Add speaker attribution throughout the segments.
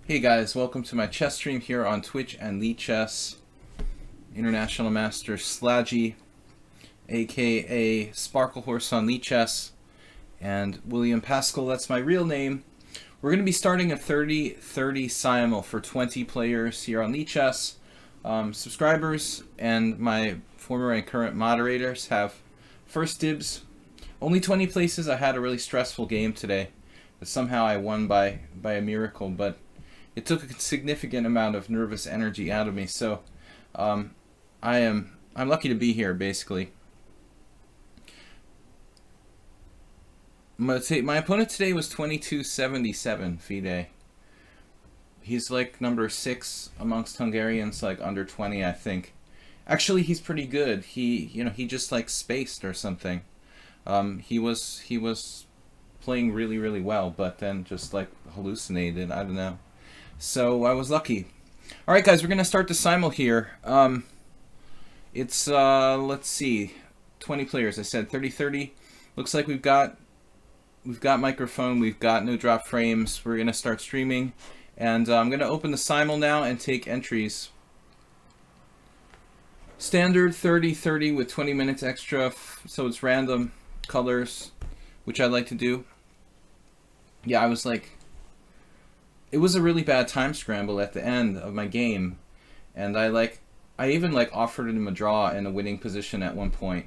Speaker 1: Hey guys, welcome to my chess stream here on Twitch and lichess. International Master Slaggy, aka Sparkle Horse on lichess, and William Paschall, that's my real name. We're going to be starting a 30-30 simul for 20 players here on lichess. Subscribers and my former and current moderators have first dibs. Only 20 places. I had a really stressful game today, but somehow I won by a miracle, but it took a significant amount of nervous energy out of me, so I'm lucky to be here, basically. My opponent today was 2277 FIDE. He's like number 6 amongst Hungarians, like under 20, I think. Actually, he's pretty good. He just like spaced or something. He was playing really well, but then just like hallucinated. I don't know. So I was lucky. All right, guys, we're gonna start the simul here. It's let's see, 20 players. I said 30-30. Looks like we've got microphone. We've got no drop frames. We're gonna start streaming, and I'm gonna open the simul now and take entries. Standard 30-30 with 20 minutes extra, so it's random colors, which I like to do. Yeah, I was like, it was a really bad time scramble at the end of my game, and I even like offered him a draw in a winning position at one point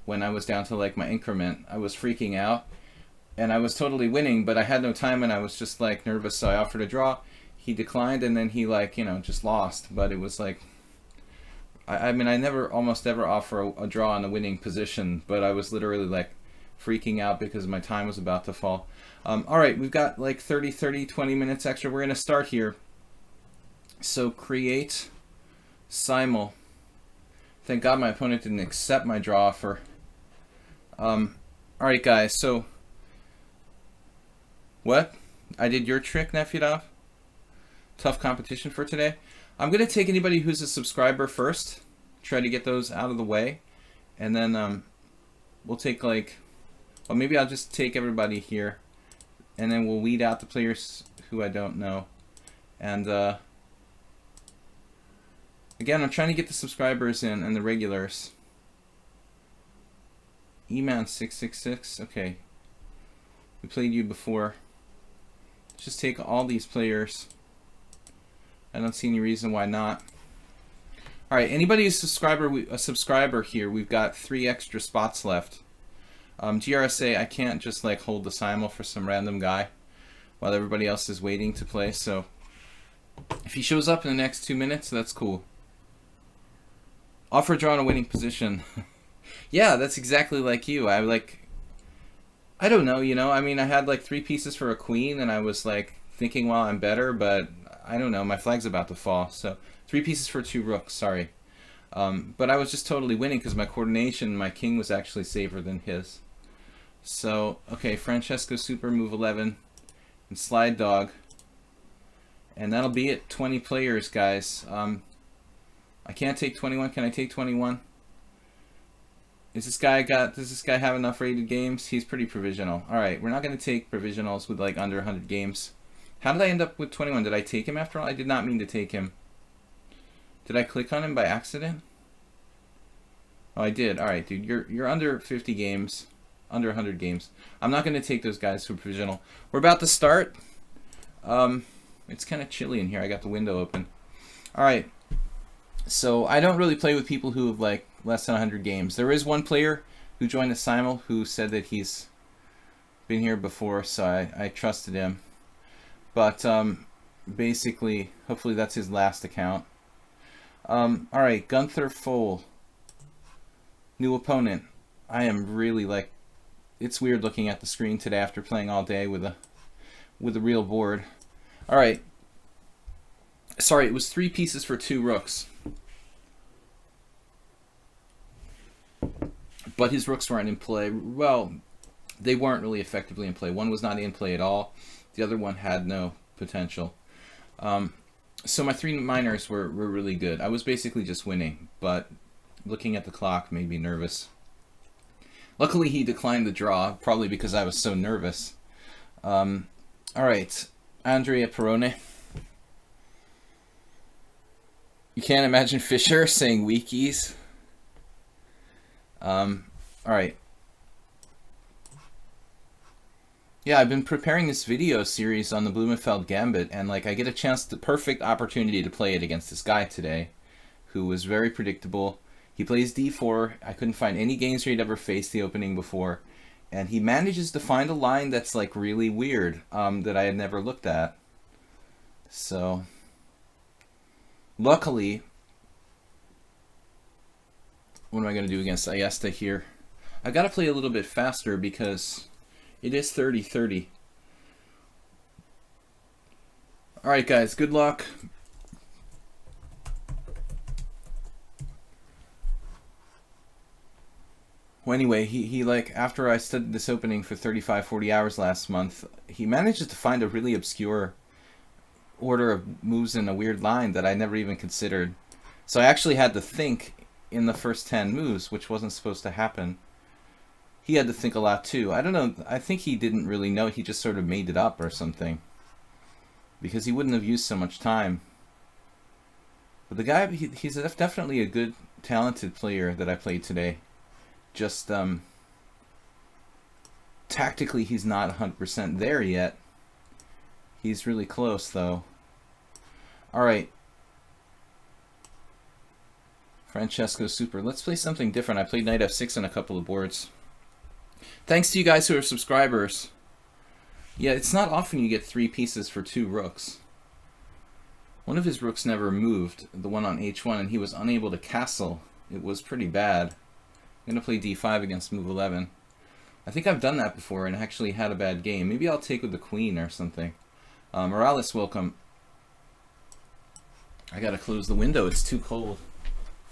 Speaker 1: when I was down to like my increment. I was freaking out, and I was totally winning, but I had no time, and I was just like nervous, so I offered a draw. He declined, and then he like, just lost. But it was like, I mean, I almost ever offer a draw in a winning position, but I was literally like freaking out because my time was about to fall. Alright, we've got like 30, 20 minutes extra. We're going to start here. So create simul. Thank God my opponent didn't accept my draw offer. Alright, guys, so what? I did your trick, Nefyadov? Tough competition for today. I'm going to take anybody who's a subscriber first. Try to get those out of the way. And then we'll take like, well, maybe I'll just take everybody here. And then we'll weed out the players who I don't know. And again, I'm trying to get the subscribers in and the regulars. Eman666. Okay. We played you before. Let's just take all these players. I don't see any reason why not. Alright, anybody who's a subscriber here, we've got 3 extra spots left. GRSA, I can't just like hold the simul for some random guy while everybody else is waiting to play, so if he shows up in the next 2 minutes, that's cool. Offer a draw in a winning position. Yeah, that's exactly like you. I don't know, I mean, I had like 3 pieces for a queen, and I was like thinking, well, I'm better, but I don't know, my flag's about to fall. So 3 pieces for 2 rooks, sorry. But I was just totally winning because my coordination, my king was actually safer than his. So, okay, Francesco Super, move 11, and slide dog. And that'll be it, 20 players, guys. I can't take 21. Can I take 21? Does this guy have enough rated games? He's pretty provisional. Alright, we're not going to take provisionals with like under 100 games. How did I end up with 21? Did I take him after all? I did not mean to take him. Did I click on him by accident? Oh, I did. Alright, dude, you're under 50 games. Under 100 games. I'm not going to take those guys for provisional. We're about to start. It's kind of chilly in here. I got the window open. Alright. So, I don't really play with people who have, like, less than 100 games. There is one player who joined the simul who said that he's been here before, so I trusted him. But, basically, hopefully that's his last account. Alright, Gunther Foal. New opponent. I am really like, it's weird looking at the screen today after playing all day with a real board. Alright. Sorry, it was 3 pieces for 2 rooks. But his rooks weren't in play. Well, they weren't really effectively in play. One was not in play at all. The other one had no potential. So my 3 minors were really good. I was basically just winning, but looking at the clock made me nervous. Luckily, he declined the draw, probably because I was so nervous. All right, Andrea Perrone. You can't imagine Fischer saying weakies. All right. Yeah, I've been preparing this video series on the Blumenfeld Gambit, and like I get a chance, the perfect opportunity to play it against this guy today, who was very predictable. He plays d4. I couldn't find any games where he'd ever faced the opening before, and he manages to find a line that's like really weird, that I had never looked at. So, luckily, what am I going to do against Ayesta here? I got to play a little bit faster because it is 30-30. Alright guys, good luck. Well, anyway, he like, after I studied this opening for 35-40 hours last month, he manages to find a really obscure order of moves in a weird line that I never even considered. So I actually had to think in the first 10 moves, which wasn't supposed to happen. He had to think a lot too. I don't know, I think he didn't really know, he just sort of made it up or something, because he wouldn't have used so much time. But the guy, he's definitely a good, talented player that I played today. Just, tactically he's not 100% there yet. He's really close though. Alright. Francesco super. Let's play something different. I played knight f6 on a couple of boards. Thanks to you guys who are subscribers. Yeah, it's not often you get 3 pieces for 2 rooks. One of his rooks never moved, the one on h1, and he was unable to castle. It was pretty bad. I'm going to play d5 against move 11. I think I've done that before and actually had a bad game. Maybe I'll take with the queen or something. Morales, welcome. I gotta close the window, it's too cold.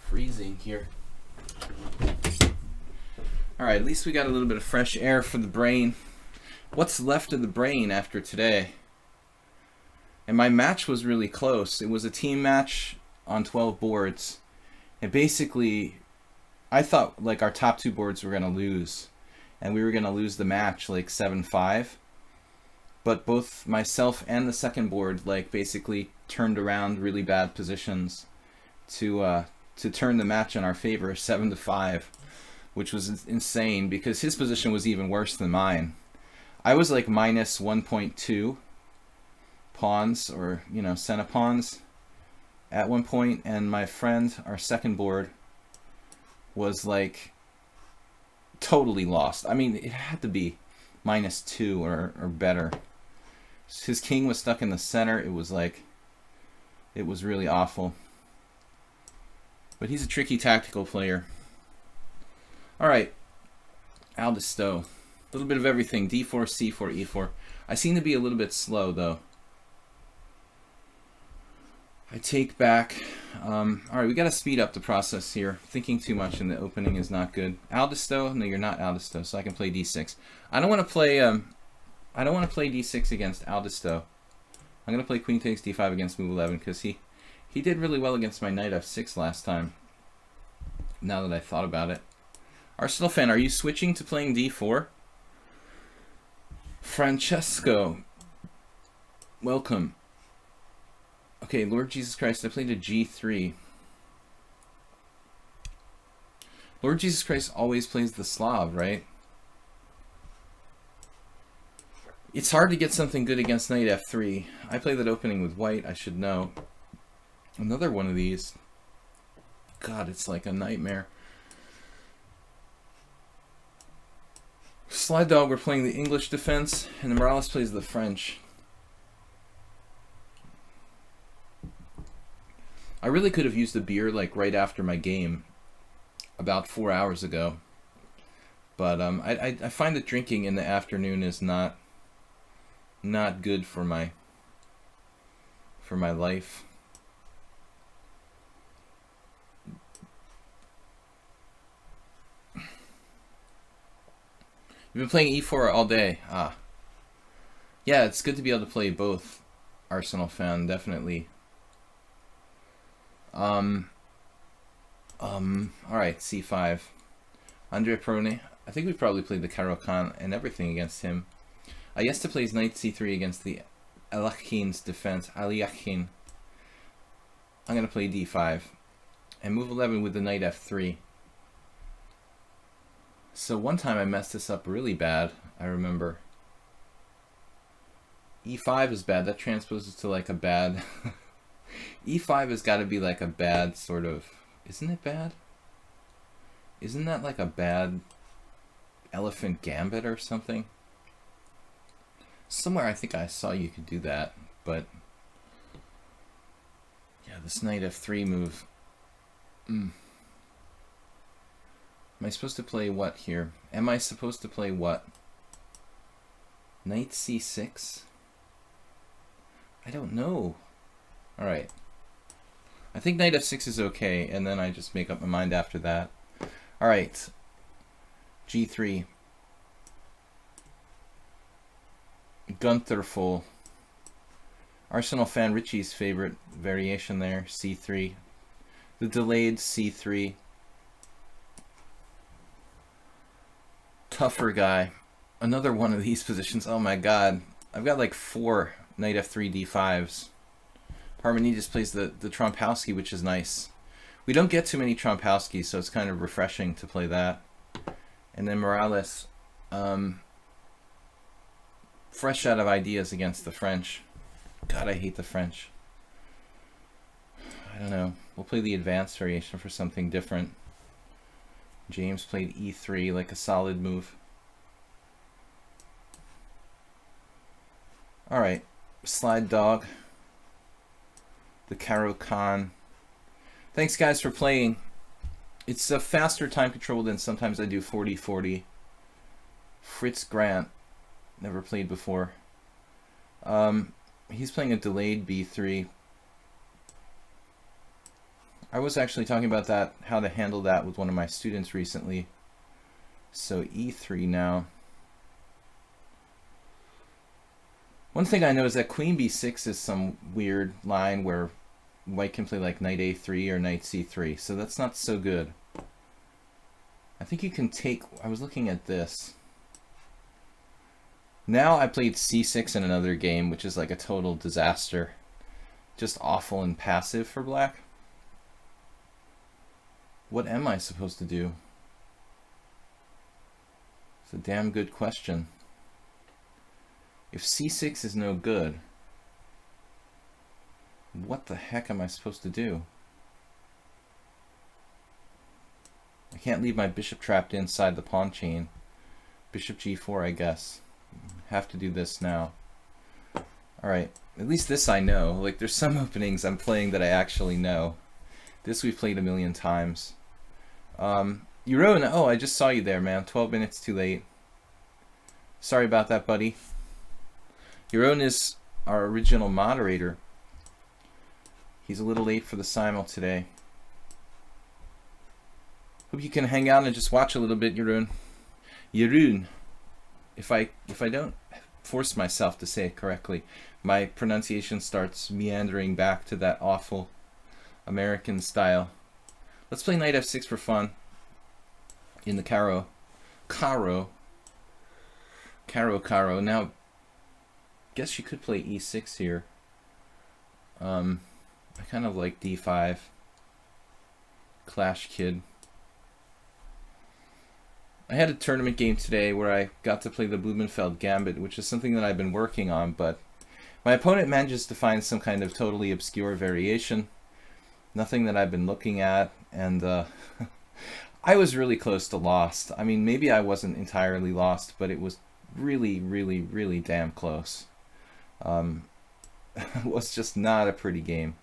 Speaker 1: Freezing here. Alright, at least we got a little bit of fresh air for the brain. What's left of the brain after today? And my match was really close. It was a team match on 12 boards. And basically, I thought like our top 2 boards were going to lose. And we were going to lose the match like 7-5. But both myself and the second board like basically turned around really bad positions to turn the match in our favor 7-5. Which was insane because his position was even worse than mine. I was like minus 1.2 pawns, or you know, centipawns at one point, and my friend, our second board, was like totally lost. I mean, it had to be minus 2 or better. His king was stuck in the center. It was like, it was really awful. But he's a tricky tactical player. Alright, Aldisto. A little bit of everything. D4, C4, E4. I seem to be a little bit slow, though. I take back. Alright, we got to speed up the process here. Thinking too much in the opening is not good. Aldisto? No, you're not Aldisto, so I can play D6. I don't want to play D6 against Aldisto. I'm going to play Queen takes D5 against move 11, because he did really well against my Knight F6 last time. Now that I thought about it. Arsenal fan, are you switching to playing D4? Francesco, welcome. Okay, Lord Jesus Christ, I played a G3. Lord Jesus Christ always plays the Slav, right? It's hard to get something good against Knight F3. I play that opening with white, I should know. Another one of these. God, it's like a nightmare. Slide Dog, we're playing the English defense, and the Morales plays the French. I really could have used a beer like right after my game, about 4 hours ago. But I find that drinking in the afternoon is not good for my life. You've been playing E4 all day. Ah. Yeah, it's good to be able to play both. Arsenal fan, definitely. Alright, C5. Andre Prone. I think we probably played the Caro-Kann and everything against him. Ayesta plays Knight C3 against the Aliakhin's defense. Aliakhin. I'm going to play d5 and move 11 with the knight f3. So one time I messed this up really bad, I remember. e5 is bad. That transposes to like a bad... e5 has got to be like a bad sort of... Isn't it bad? Isn't that like a bad elephant gambit or something? Somewhere I think I saw you could do that, but... Yeah, this knight f3 move... Am I supposed to play what here? Am I supposed to play what? Knight c6? I don't know. Alright. I think knight f6 is okay, and then I just make up my mind after that. Alright. g3. Guntherful. Arsenal fan Richie's favorite variation there, c3. The delayed c3. Tougher guy. Another one of these positions. Oh my god. I've got like 4 knight f3 d5s. Parmenides plays the Trompowsky, which is nice. We don't get too many Trompowskis, so it's kind of refreshing to play that. And then Morales, fresh out of ideas against the French. God, I hate the French. I don't know. We'll play the advanced variation for something different. James played e3, like a solid move. Alright, Slide Dog. The Caro Khan. Thanks guys for playing. It's a faster time control than sometimes I do 40-40. Fritz Grant. Never played before. He's playing a delayed b3. I was actually talking about that, how to handle that with one of my students recently. So e3 now. One thing I know is that queen b6 is some weird line where white can play like knight a3 or knight c3, so that's not so good. I think you can take... I was looking at this. Now I played c6 in another game, which is like a total disaster. Just awful and passive for black. What am I supposed to do? It's a damn good question. If c6 is no good, what the heck am I supposed to do? I can't leave my bishop trapped inside the pawn chain. Bishop g4, I guess. Have to do this now. Alright, at least this I know. Like, there's some openings I'm playing that I actually know. This we've played a million times. Euron, oh, I just saw you there, man. 12 minutes too late. Sorry about that, buddy. Euron is our original moderator. He's a little late for the simul today. Hope you can hang out and just watch a little bit, Jeroen. Jeroen. If I don't force myself to say it correctly, my pronunciation starts meandering back to that awful American style. Let's play knight f6 for fun. In the Caro. Now, guess you could play e6 here. I kind of like d5. Clash Kid. I had a tournament game today where I got to play the Blumenfeld Gambit, which is something that I've been working on, but my opponent manages to find some kind of totally obscure variation. Nothing that I've been looking at, and I was really close to lost. I mean, maybe I wasn't entirely lost, but it was really, really, really damn close. It was just not a pretty game.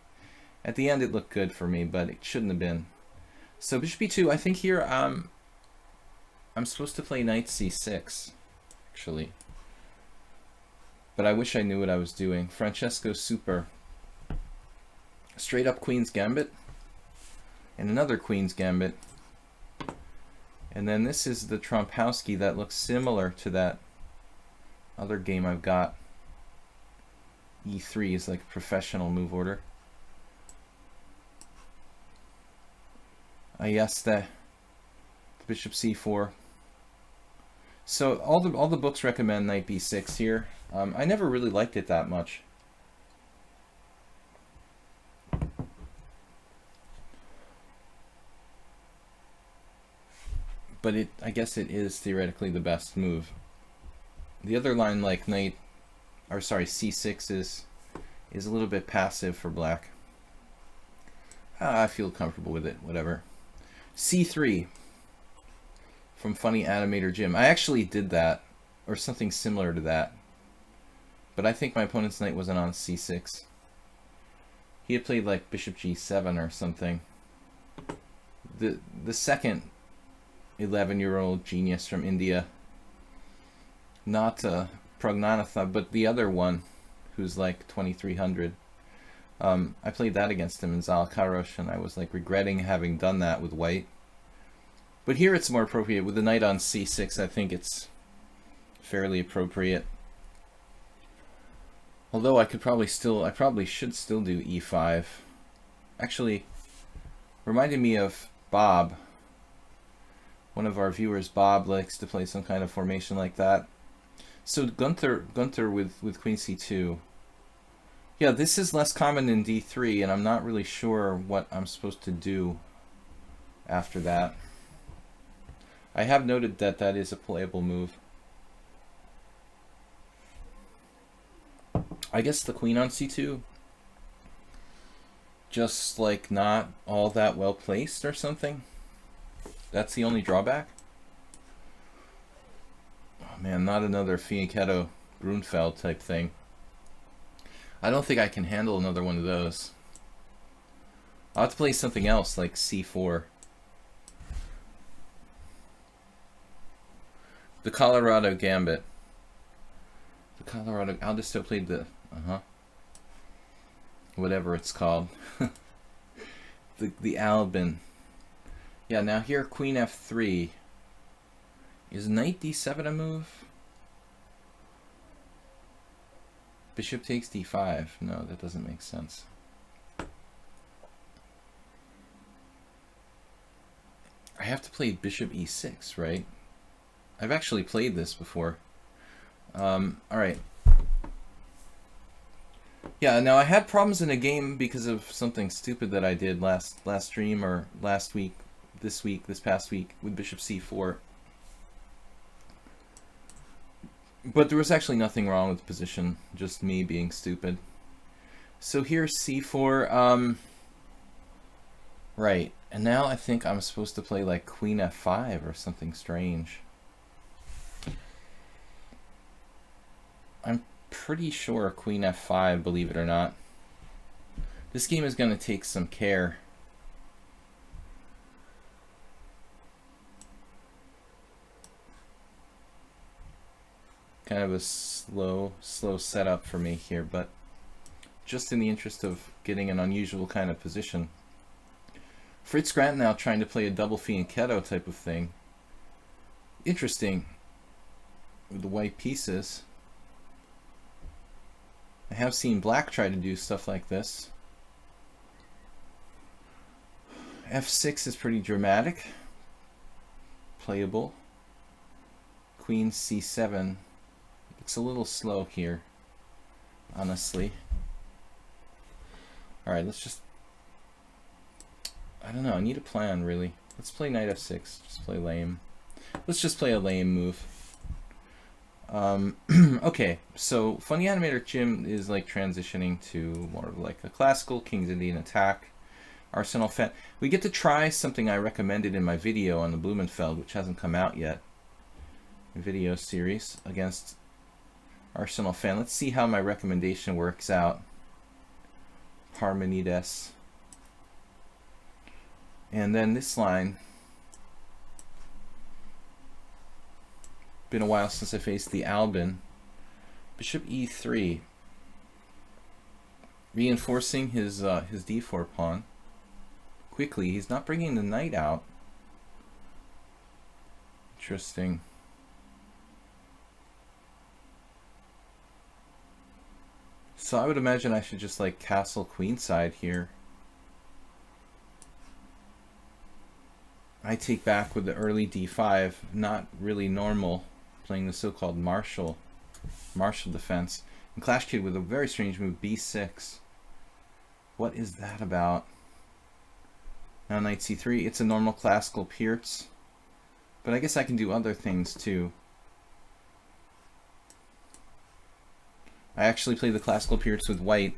Speaker 1: At the end it looked good for me, but it shouldn't have been. So bishop b2, I think here I'm supposed to play knight c6, actually. But I wish I knew what I was doing. Francesco Super. Straight up Queen's Gambit. And another Queen's Gambit. And then this is the Trompowsky that looks similar to that other game I've got. E3 is like a professional move order. Ayeste. Bishop c4. So all the books recommend knight b6 here. I never really liked it that much. but I guess it is theoretically the best move. The other line, like c6 is a little bit passive for black. I feel comfortable with it, whatever. c3 from Funny Animator Jim. I actually did that, or something similar to that, but I think my opponent's knight wasn't on c6. He had played like bishop g7 or something. The second 11-year-old genius from India, not Pragnanatha, but the other one, who's like 2300. I played that against him in Zalakarosh, and I was like regretting having done that with white. But here it's more appropriate. With the knight on c6, I think it's fairly appropriate. Although I probably should still do e5. Actually, reminded me of Bob. One of our viewers, Bob, likes to play some kind of formation like that. So Gunther with queen c2. Yeah, this is less common in d3, and I'm not really sure what I'm supposed to do after that. I have noted that that is a playable move. I guess the queen on c2, just like not all that well placed or something. That's the only drawback. Oh man, not another Fianchetto Grunfeld type thing. I don't think I can handle another one of those. I'll have to play something else like c4. The Colorado Gambit. The Colorado, I'll just still play the whatever it's called. the Albin. Yeah, now here queen f3. Is knight d7 a move? Bishop takes d5. No, that doesn't make sense. I have to play bishop e6, right? I've actually played this before. Alright. Yeah, now I had problems in a game because of something stupid that I did last stream or last week, this past week with bishop c4. But there was actually nothing wrong with the position, just me being stupid. So here's c4, right, and now I think I'm supposed to play like queen f5 or something strange. I'm pretty sure queen f5, believe it or not. This game is going to take some care. Kind of a slow setup for me here, but just in the interest of getting an unusual kind of position. Fritz Grant now trying to play a double Fianchetto type of thing. Interesting with the white pieces. I have seen black try to do stuff like this. f6 is pretty dramatic. Playable. Queen c7. Looks a little slow here, honestly. Alright, let's just... I don't know, I need a plan, really. Let's play knight f6. Just play lame. Let's just play a lame move. Okay, so Funny Animator Jim is like transitioning to more of like a classical King's Indian attack. Arsenal fan. We get to try something I recommended in my video on the Blumenfeld, which hasn't come out yet. Video series against Arsenal fan. Let's see how my recommendation works out. Parmenides. And then this line. Been a while since I faced the Albin. Bishop e3. Reinforcing his d4 pawn. Quickly, he's not bringing the knight out. Interesting. So I would imagine I should just like castle queenside here. I take back with the early d5, not really normal, playing the so-called Marshall defense. And Clash Kid with a very strange move, b6. What is that about? Now knight c3, it's a normal classical Pierce. But I guess I can do other things too. I actually play the classical periods with white.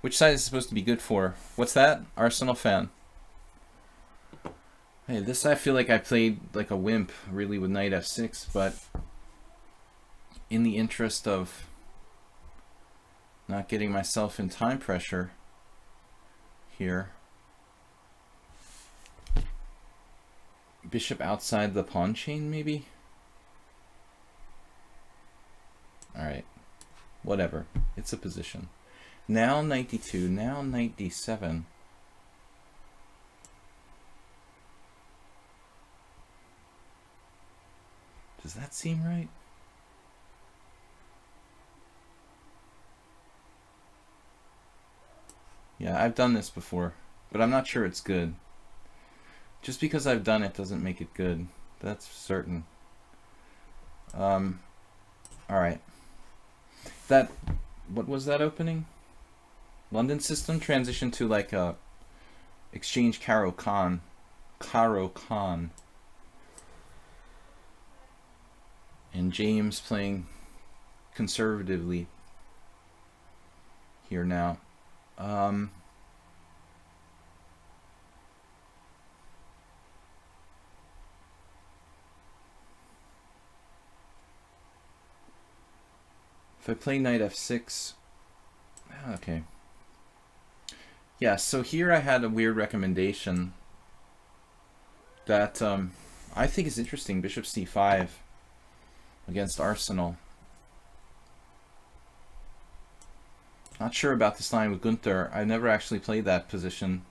Speaker 1: Which side is supposed to be good for? What's that? Arsenal fan. Hey, this I feel like I played like a wimp really with knight f6, but in the interest of not getting myself in time pressure here. Bishop outside the pawn chain, maybe? Alright. Whatever. It's a position. Now knight d2, now knight d7. Does that seem right? Yeah, I've done this before, but I'm not sure it's good. Just because I've done it doesn't make it good. That's certain. Alright. That, what was that opening? London system transitioned to like a exchange Caro-Kann. Caro-Kann. And James playing conservatively here now. If I play knight f6, okay. Yeah, so here I had a weird recommendation that I think is interesting. Bishop c5 against Arsenal. Not sure about this line with Gunther. I've never actually played that position.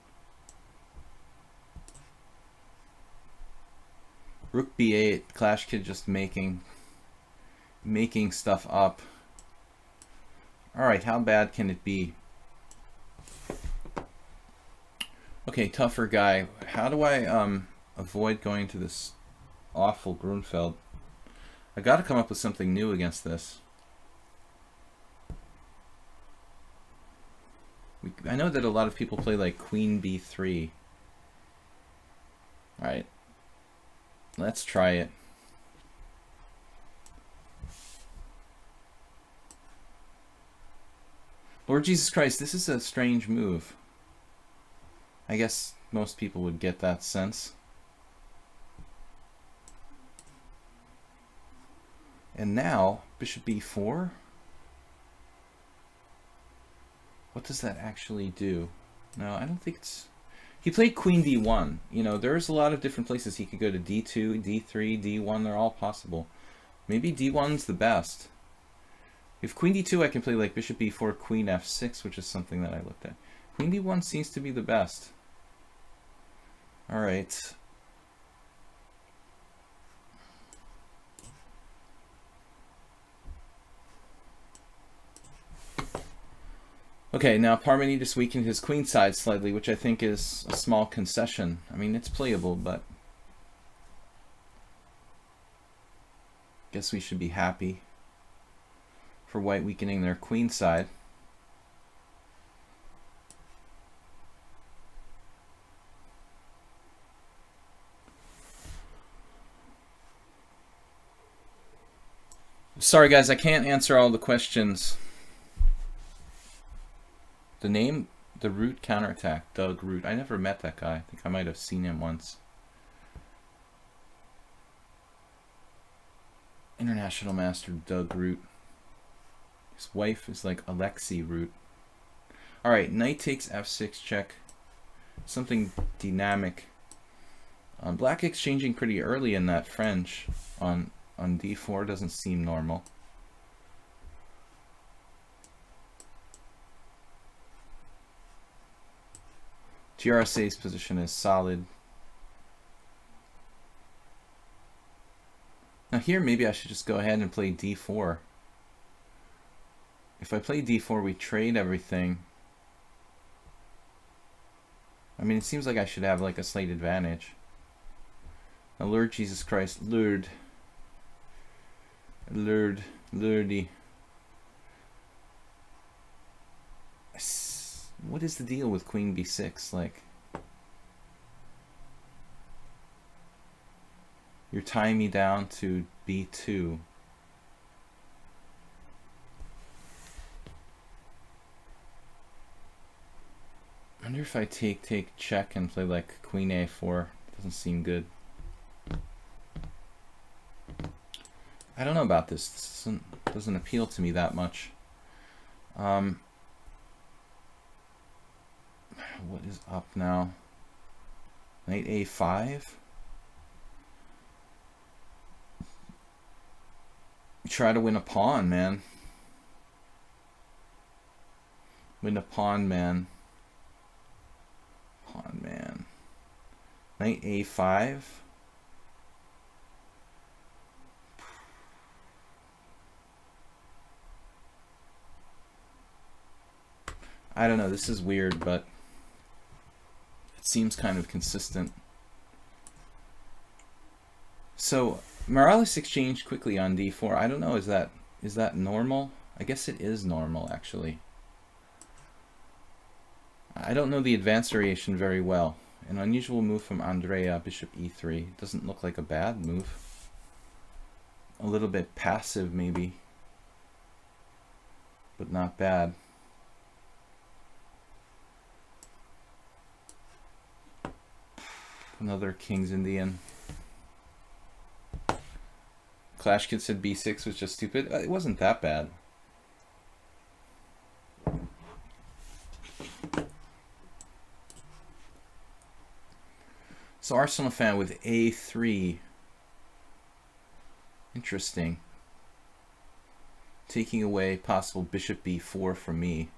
Speaker 1: Rook b8, Clash Kid just making stuff up. Alright, how bad can it be? Okay, tougher guy. How do I avoid going to this awful Grunfeld? I gotta come up with something new against this. I know that a lot of people play like Queen b3. Alright. Let's try it. Lord Jesus Christ, this is a strange move. I guess most people would get that sense. And now, bishop b4? What does that actually do? No, I don't think it's... He played queen d1. You know, there's a lot of different places he could go to. d2, d3, d1, they're all possible. Maybe d1's the best. If queen d2, I can play like bishop b4, queen f6, which is something that I looked at. Queen d1 seems to be the best. Alright. Okay, now Parmenides weakened his queen side slightly, which I think is a small concession. I mean, it's playable, but guess we should be happy for white weakening their queen side. Sorry guys, I can't answer all the questions. The name, the Root counterattack, Doug Root. I never met that guy. I think I might have seen him once. International Master Doug Root. His wife is like Alexi Root. Alright, knight takes f6 check. Something dynamic. Black exchanging pretty early in that French on d4 doesn't seem normal. GRSA's position is solid. Now here maybe I should just go ahead and play d4. If I play d4 we trade everything. I mean it seems like I should have like a slight advantage. Now Lord Jesus Christ, Lordy. What is the deal with queen b6? Like, You're tying me down to b2. I wonder if I take check and play like queen a4. Doesn't seem good. I don't know about this. This doesn't appeal to me that much. What is up now? Knight a5. Try to win a pawn, man. Win a pawn, man. Pawn, man. Knight a5. I don't know, this is weird, but it seems kind of consistent. So Morales exchanged quickly on d4. I don't know, is that normal? I guess it is normal, actually. I don't know the advance variation very well. An unusual move from Andrea, bishop e3. Doesn't look like a bad move. A little bit passive, maybe, but not bad. Another King's Indian. Clash Kid said b6 was just stupid. It wasn't that bad. So Arsenal fan with a3. Interesting. Taking away possible bishop b4 from me.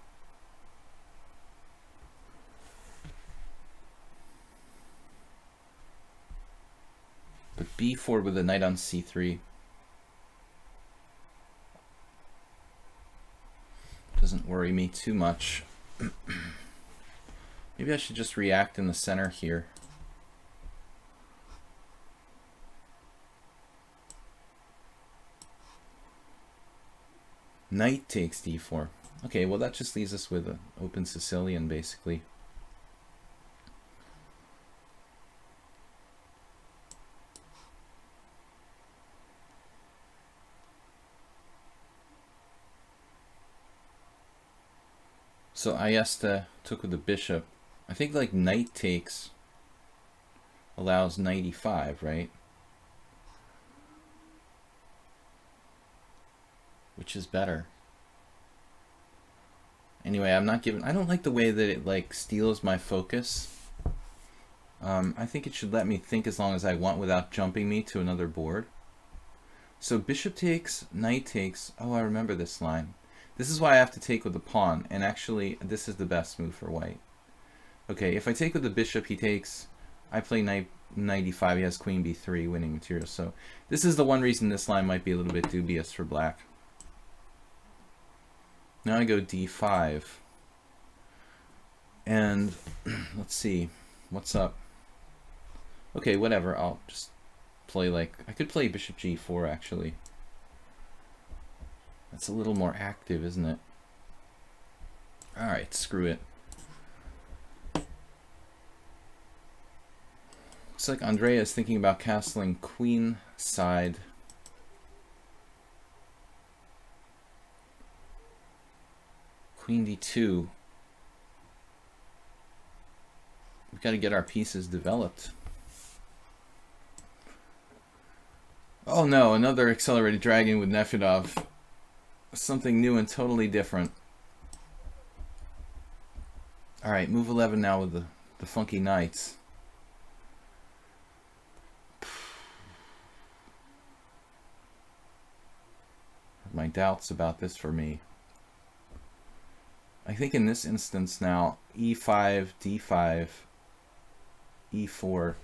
Speaker 1: But b4 with a knight on c3 doesn't worry me too much. Maybe I should just react in the center here. Knight takes d4. Okay, well that just leaves us with an open Sicilian, basically. So Ayesta took with the bishop. I think like knight takes allows knight e5, right? Which is better. Anyway, I don't like the way that it like steals my focus. I think it should let me think as long as I want without jumping me to another board. So bishop takes, knight takes. Oh, I remember this line. This is why I have to take with the pawn, and actually this is the best move for white. Okay, if I take with the bishop, he takes, I play knight e5, he has queen b3, winning material. So this is the one reason this line might be a little bit dubious for black. Now I go d5. And let's see, what's up? Okay, whatever, I'll just play like, I could play bishop g4 actually. That's a little more active, isn't it? Alright, screw it. Looks like Andrea is thinking about castling queen side. Queen d2. We've got to get our pieces developed. Oh no, another accelerated dragon with Nefedov. Something new and totally different. Alright, move 11 now with the funky knights. My doubts about this for me. I think in this instance now, e5, d5, e4.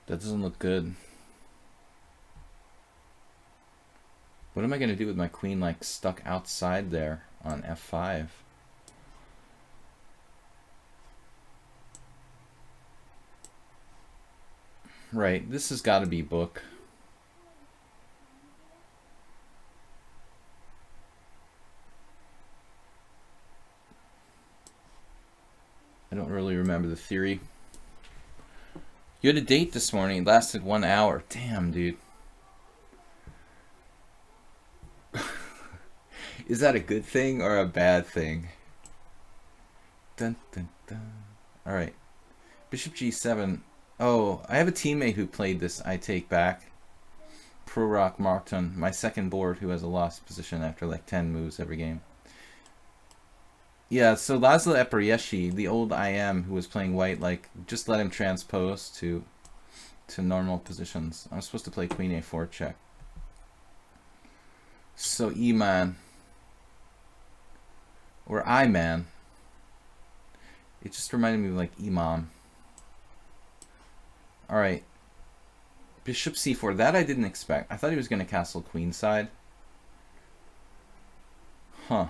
Speaker 1: That doesn't look good. What am I going to do with my queen like stuck outside there on f5? Right, this has got to be book. I don't really remember the theory. You had a date this morning. It lasted 1 hour. Damn, dude. Is that a good thing or a bad thing? Dun, dun, dun. All right. Bishop g7. Oh, I have a teammate who played this. I take back. Pro Rock Martin, my second board, who has a lost position after like 10 moves every game. Yeah, so Laszlo Eperieshi, the old IM who was playing white, like just let him transpose to normal positions. I'm supposed to play Queen A4 check. So E-man or I-man. It just reminded me of like Imam. All right. Bishop c4. That I didn't expect. I thought he was going to castle queenside. Huh.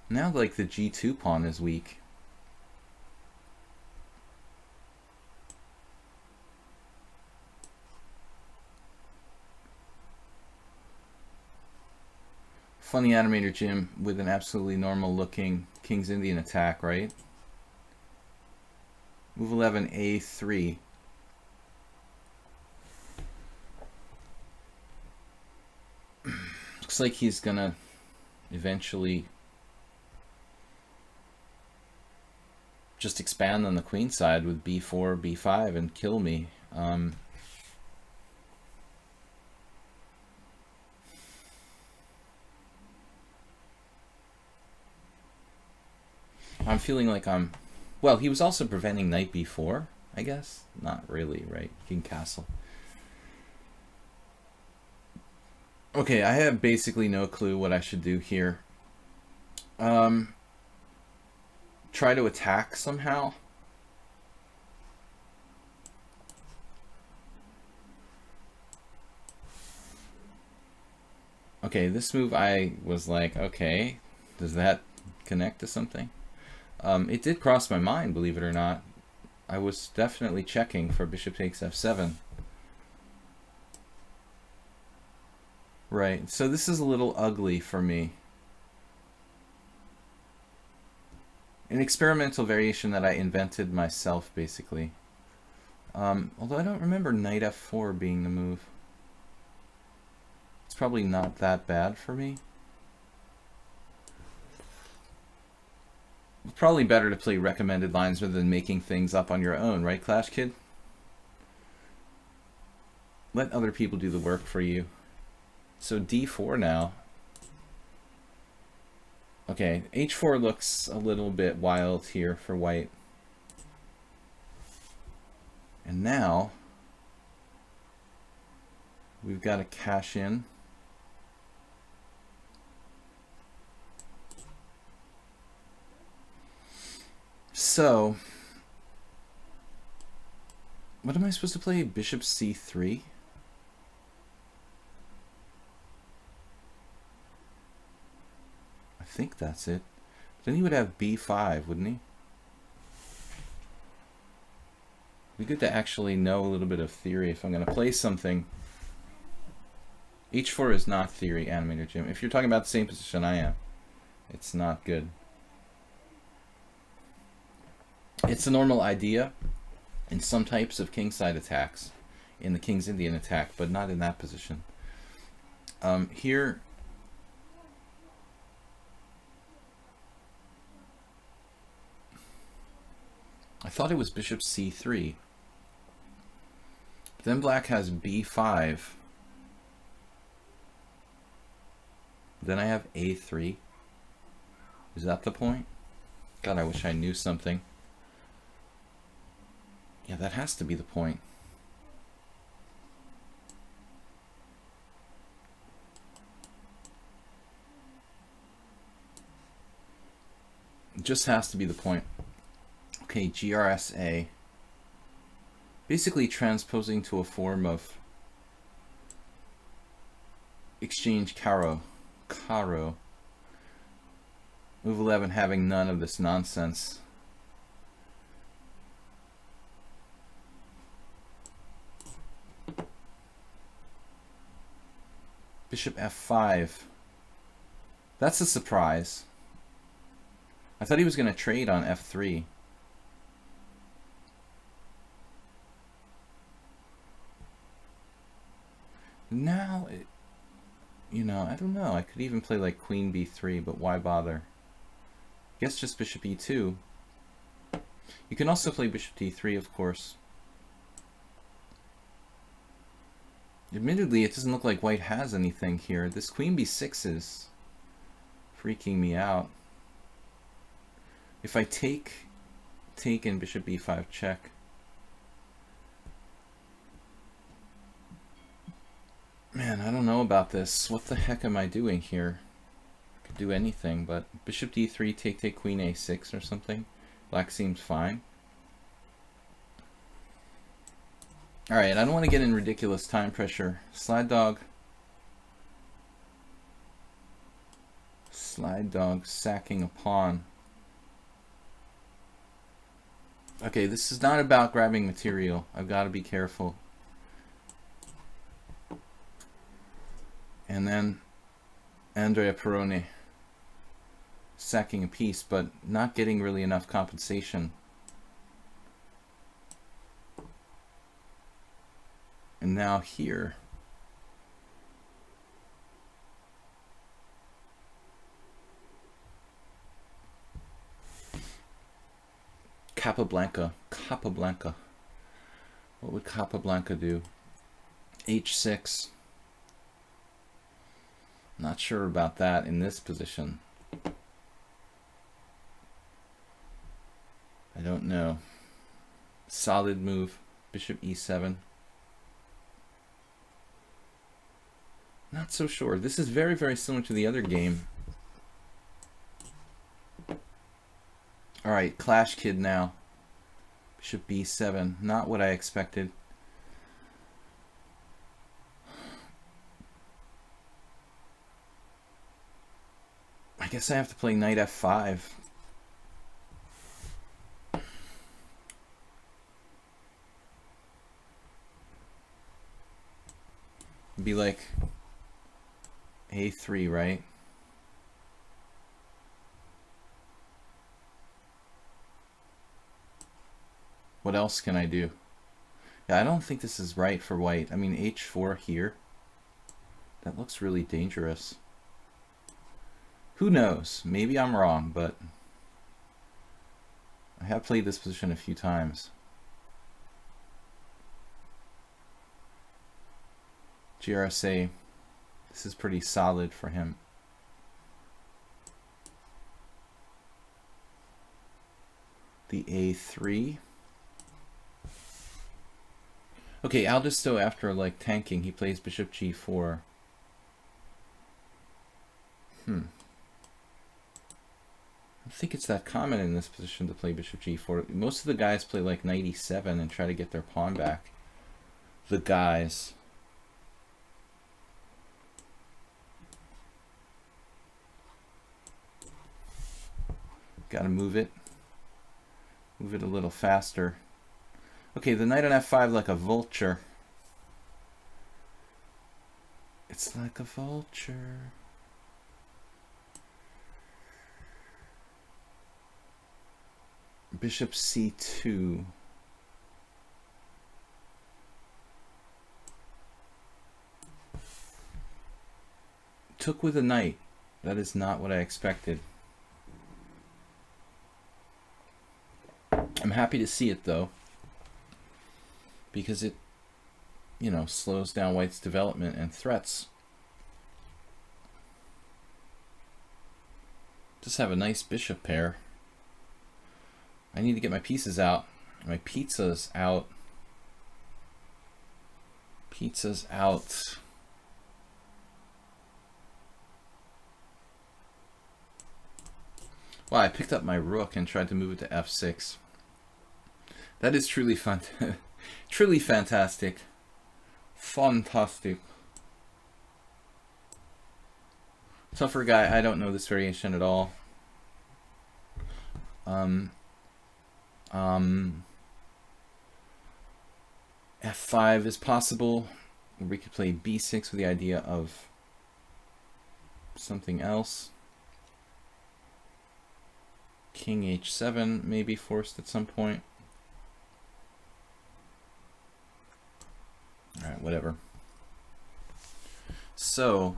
Speaker 1: Now, like, the g2 pawn is weak. Funny animator Jim with an absolutely normal looking King's Indian attack, right? Move 11, a3. Looks like he's gonna eventually just expand on the queen side with b4, b5 and kill me. I'm feeling like I'm... Well, he was also preventing knight b4, I guess. Not really, right? King castle. Okay, I have basically no clue what I should do here. Try to attack somehow. Okay, this move I was like, okay, does that connect to something? It did cross my mind, believe it or not. I was definitely checking for bishop takes f7. Right, so this is a little ugly for me. An experimental variation that I invented myself, basically. Although I don't remember knight f4 being the move. It's probably not that bad for me. It's probably better to play recommended lines rather than making things up on your own, right, Clash Kid? Let other people do the work for you. So d4 now. Okay, h4 looks a little bit wild here for white. And now we've got to cash in. So, what am I supposed to play? Bishop c3? I think that's it. Then he would have b5, wouldn't he? It'd be good to actually know a little bit of theory if I'm going to play something. h4 is not theory, Animator Jim. If you're talking about the same position I am, it's not good. It's a normal idea in some types of kingside attacks, in the King's Indian attack, but not in that position. Here, I thought it was bishop c3. Then black has b5. Then I have a3. Is that the point? God, I wish I knew something. Yeah, that has to be the point. It just has to be the point. Okay, GRSA. Basically transposing to a form of exchange caro. Move 11 having none of this nonsense. Bishop f5. That's a surprise. I thought he was going to trade on f3. Now, you know, I don't know. I could even play like queen b3, but why bother? I guess just bishop e2. You can also play bishop d3, of course. Admittedly, it doesn't look like white has anything here. This queen b6 is freaking me out. If I take and bishop b5 check. Man, I don't know about this. What the heck am I doing here? I could do anything, but bishop d3, take queen a6 or something. Black seems fine. Alright, I don't want to get in ridiculous time pressure. Slide dog. Slide dog sacking a pawn. Okay, this is not about grabbing material. I've got to be careful. And then Andrea Perrone sacking a piece, but not getting really enough compensation. And now here. Capablanca. What would Capablanca do? h6. Not sure about that in this position. I don't know. Solid move. Bishop e7. Not so sure. This is very, very similar to the other game. Alright, Clash Kid now. Bishop b7. Not what I expected. I guess I have to play knight f5. Be like a3, right? What else can I do? Yeah, I don't think this is right for white. I mean, h4 here. That looks really dangerous. Who knows? Maybe I'm wrong, but I have played this position a few times. GRSA, this is pretty solid for him. The a3. Okay, Aldisto, after like tanking, he plays bishop g4. I don't think it's that common in this position to play bishop g4. Most of the guys play like knight e7 and try to get their pawn back. The guys. Gotta move it. Move it a little faster. Okay, the knight on f5 like a vulture. It's like a vulture. Bishop c2. Took with a knight. That is not what I expected. I'm happy to see it though, because it, you know, slows down white's development and threats. Just have a nice bishop pair. I need to get my pieces out. My pizza's out. Pizza's out. Wow, I picked up my rook and tried to move it to f6. That is truly fun. Truly fantastic. Fantastic. Tougher guy, I don't know this variation at all. F5 is possible. We could play b6 with the idea of something else. King h7 may be forced at some point. Alright, whatever. So,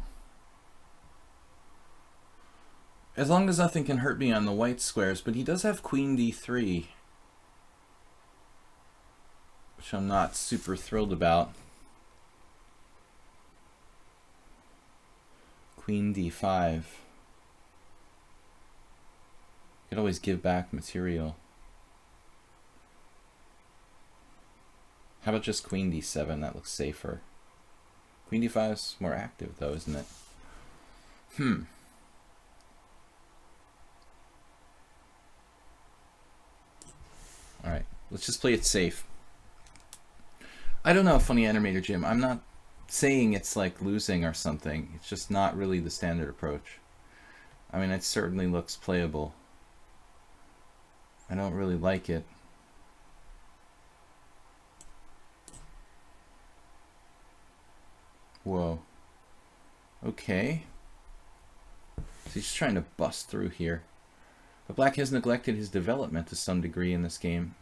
Speaker 1: as long as nothing can hurt me on the white squares, but he does have queen d3, which I'm not super thrilled about. Queen d5. Could always give back material. How about just queen d7? That looks safer. Queen d5 is more active though, isn't it? Alright, let's just play it safe. I don't know, Funny Animator Jim. I'm not saying it's like losing or something. It's just not really the standard approach. I mean, it certainly looks playable. I don't really like it. Whoa. Okay. So he's just trying to bust through here. But black has neglected his development to some degree in this game.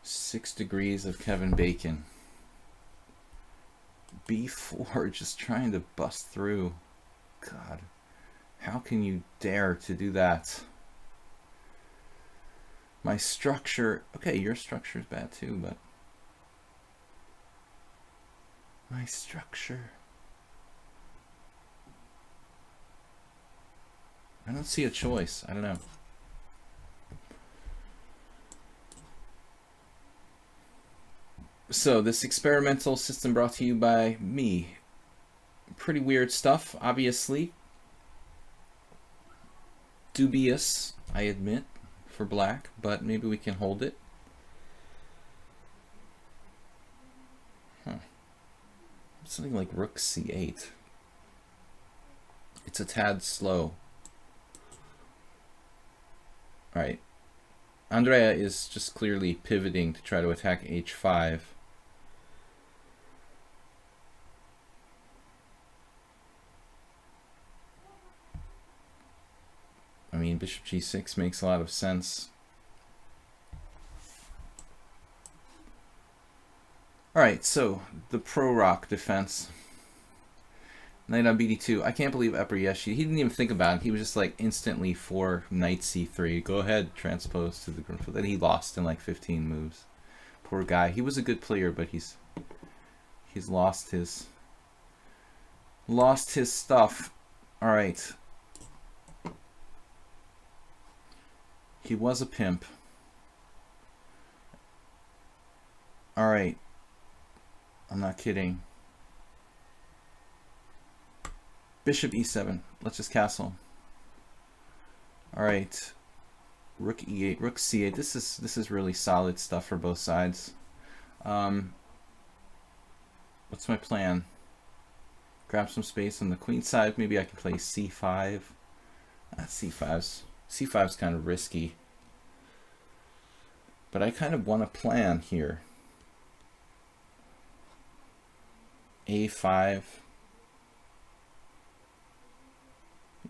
Speaker 1: 6 degrees of Kevin Bacon. B4, just trying to bust through. God, how can you dare to do that? My structure, okay, your structure is bad too, but my structure. I don't see a choice. I don't know. So this experimental system brought to you by me. Pretty weird stuff, obviously. Dubious, I admit, for black, but maybe we can hold it. Something like rook c8. It's a tad slow. Alright. Andrea is just clearly pivoting to try to attack h5. I mean, bishop g6 makes a lot of sense. Alright, so the pro-rock defense. Knight on bd2. I can't believe Epriyeshi. He didn't even think about it. He was just like instantly for knight c3. Go ahead, transpose to the group. Then he lost in like 15 moves. Poor guy. He was a good player, but he's lost his stuff. All right. He was a pimp. All right. I'm not kidding. Bishop e7. Let's just castle. All right. Rook e8, rook c8. This is really solid stuff for both sides. What's my plan? Grab some space on the queen side. Maybe I can play c5. C5's kind of risky. But I kind of want to plan here. a5.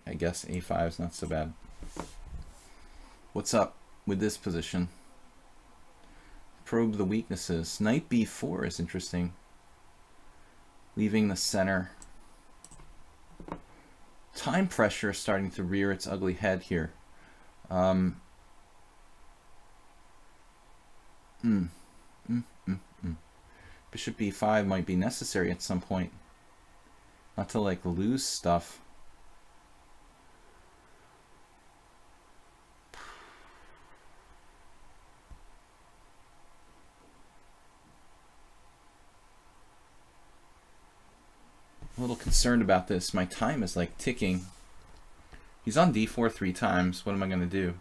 Speaker 1: I guess a5 is not so bad. What's up with this position? Probe the weaknesses. Knight b4 is interesting. Leaving the center. Time pressure is starting to rear its ugly head here. Bishop b5 might be necessary at some point. Not to like lose stuff. A little concerned about this. My time is like ticking. He's on d4 3 times. What am I going to do?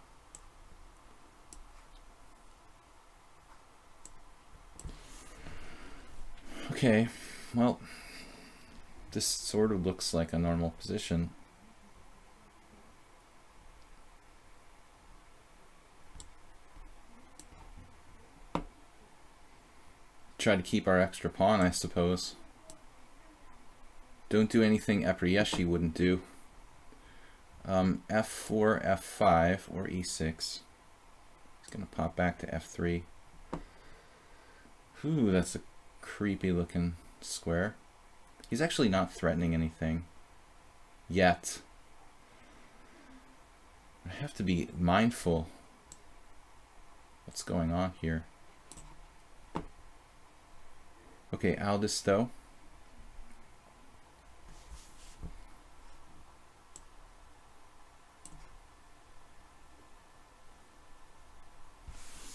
Speaker 1: Okay, well, this sort of looks like a normal position. Try to keep our extra pawn, I suppose. Don't do anything Epriyeshi wouldn't do. F4, F5, or E6. He's going to pop back to F3. Ooh, that's a creepy looking square. He's actually not threatening anything yet. I have to be mindful what's going on here. Okay, Aldisto.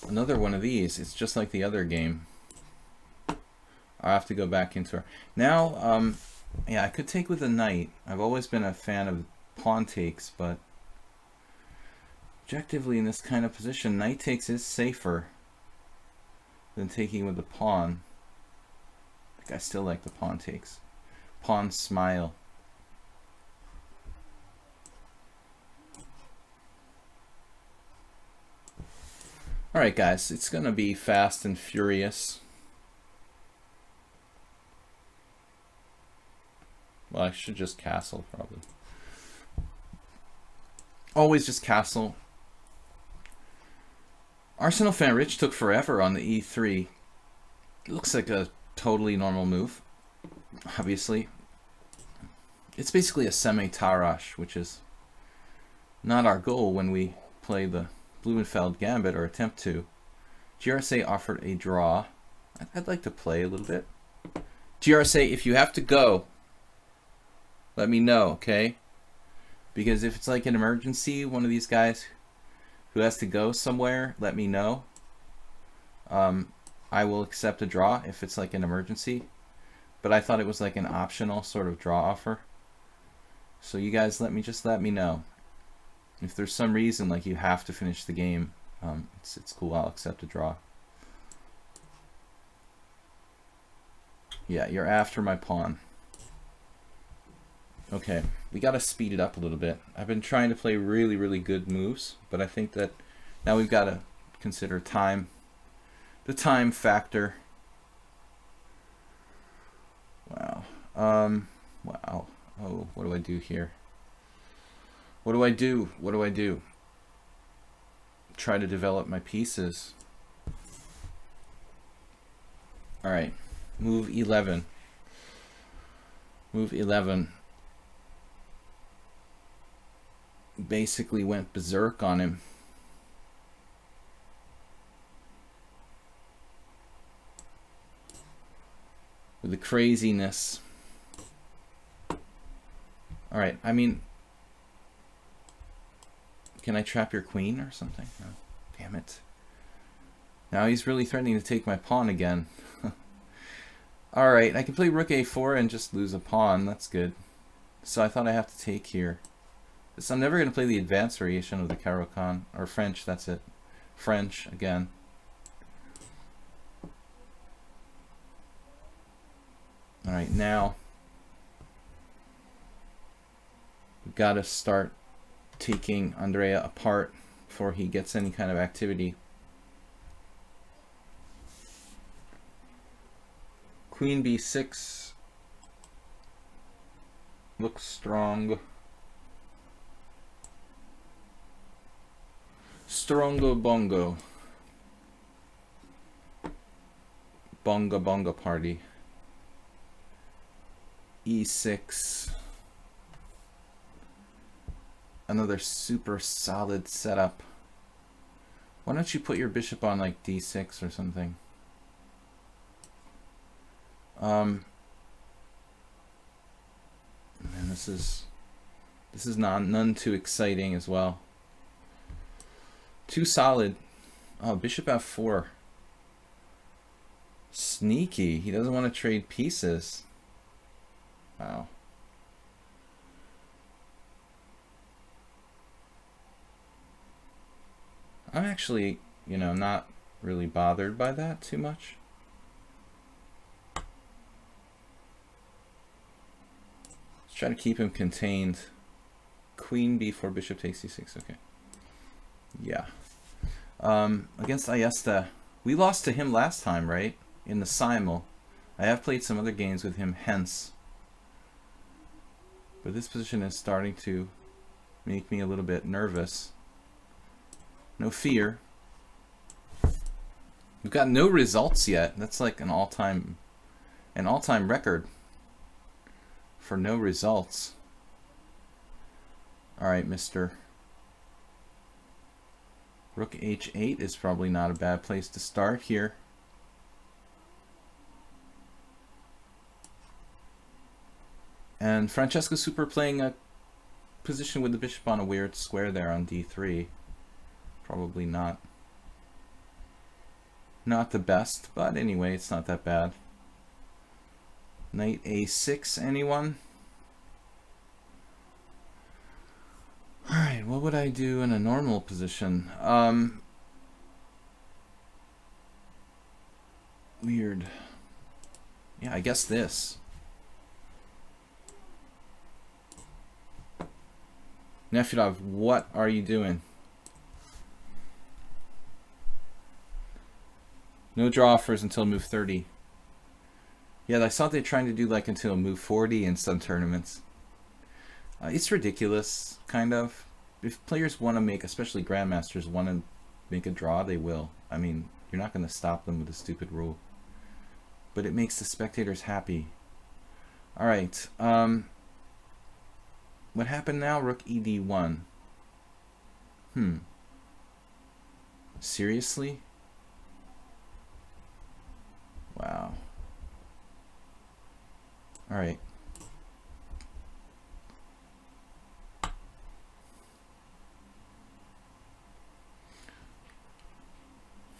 Speaker 1: Another one of these. It's just like the other game. I'll have to go back into her. Now, yeah, I could take with a knight. I've always been a fan of pawn takes, but objectively in this kind of position, knight takes is safer than taking with the pawn. I think I still like the pawn takes. Pawn smile. Alright guys, it's going to be fast and furious. Well, I should just castle, probably. Always just castle. Arsenal fan Rich took forever on the e3. It looks like a totally normal move, obviously. It's basically a semi-Tarash, which is not our goal when we play the Blumenfeld Gambit, or attempt to. GRSA offered a draw. I'd like to play a little bit. GRSA, if you have to go, let me know, okay? Because if it's like an emergency, one of these guys who has to go somewhere, let me know. I will accept a draw if it's like an emergency. But I thought it was like an optional sort of draw offer. So you guys just let me know. If there's some reason like you have to finish the game, it's cool. I'll accept a draw. Yeah, you're after my pawn. Okay, we got to speed it up a little bit. I've been trying to play really, really good moves, but I think that now we've got to consider time, the time factor. Wow. Wow. Oh, what do I do here? What do I do? What do I do? Try to develop my pieces. All right, move 11. Move 11. Basically went berserk on him. With the craziness. All right, I mean, can I trap your queen or something? No. Damn it. Now he's really threatening to take my pawn again. Alright, I can play rook a4 and just lose a pawn. That's good. So I thought I have to take here. So I'm never going to play the advanced variation of the Caro-Kann. Or French, that's it. French, again. Alright, now we've got to start taking Andrea apart before he gets any kind of activity. Queen b6 looks strong. Strongo bongo. Bonga bonga party. e6. Another super solid setup. Why don't you put your bishop on like d6 or something? And this is none too exciting as well. Too solid. Oh, bishop f4. Sneaky. He doesn't want to trade pieces. Wow. I'm actually, not really bothered by that too much. Let's try to keep him contained. Queen b4, bishop takes c6. Okay. Yeah. Against Ayesta, we lost to him last time, right? In the simul. I have played some other games with him, hence. But this position is starting to make me a little bit nervous. No fear. We've got no results yet. That's like an all-time An all-time record for no results. All right, Mr. Rook h8 is probably not a bad place to start here. And Francesco Super playing a position with the bishop on a weird square there on d3. Probably not the best, but anyway, it's not that bad. Knight a6, anyone? Alright, what would I do in a normal position? Weird. Yeah, I guess this. Nefedov, what are you doing? No draw offers until move 30. Yeah, I saw they're trying to do like until move 40 in some tournaments. It's ridiculous, kind of. If players want to make, especially grandmasters, want to make a draw, they will. I mean, you're not going to stop them with a stupid rule. But it makes the spectators happy. Alright, what happened now? Rook ed1. Seriously? Wow. Alright.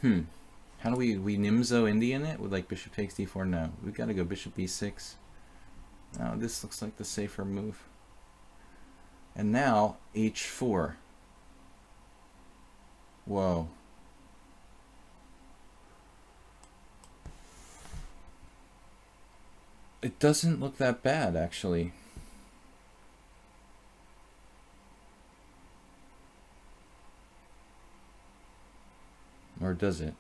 Speaker 1: How do we Nimzo Indian it with like bishop takes d4? No, we've got to go bishop b6. Now this looks like the safer move. And now h4. Whoa. It doesn't look that bad, actually. Or does it?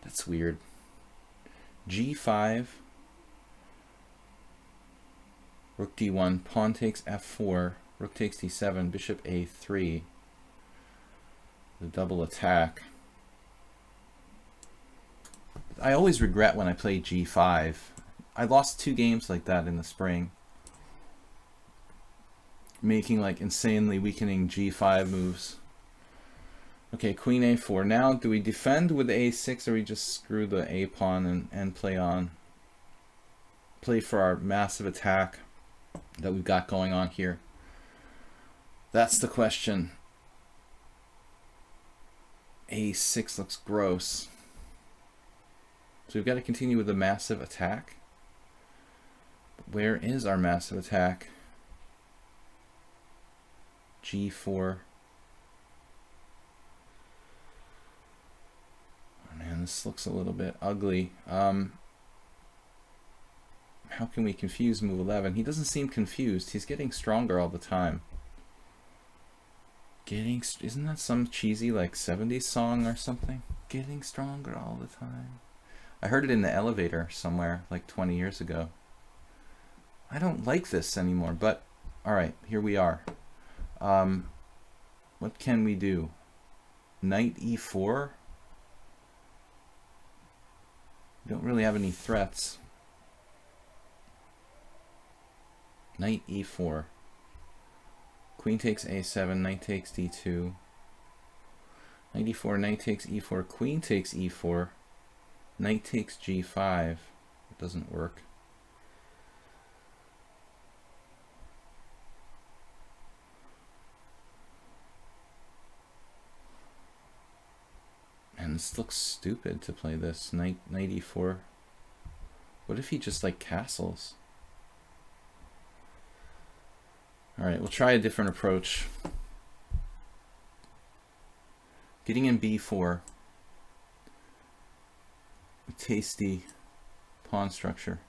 Speaker 1: That's weird. g5. Rook d1. Pawn takes f4. Rook takes d7. Bishop a3. The double attack. I always regret when I play g5. I lost 2 games like that in the spring. Making like insanely weakening g5 moves. Okay, queen a4. Now, do we defend with a6 or we just screw the a pawn and play on? Play for our massive attack that we've got going on here. That's the question. a6 looks gross. So we've got to continue with the massive attack. But where is our massive attack? g4. Oh man, this looks a little bit ugly. How can we confuse move 11? He doesn't seem confused. He's getting stronger all the time. Isn't that some cheesy like 70s song or something? Getting stronger all the time. I heard it in the elevator somewhere like 20 years ago. I don't like this anymore, but alright, here we are. What can we do? Knight e4? We don't really have any threats. Knight e4. Queen takes a7, knight takes d2. Knight e4, knight takes e4, queen takes e4. Knight takes g5. It doesn't work. And this looks stupid to play this. Knight e4. What if he just like castles? Alright, we'll try a different approach. Getting in b4. A tasty pawn structure.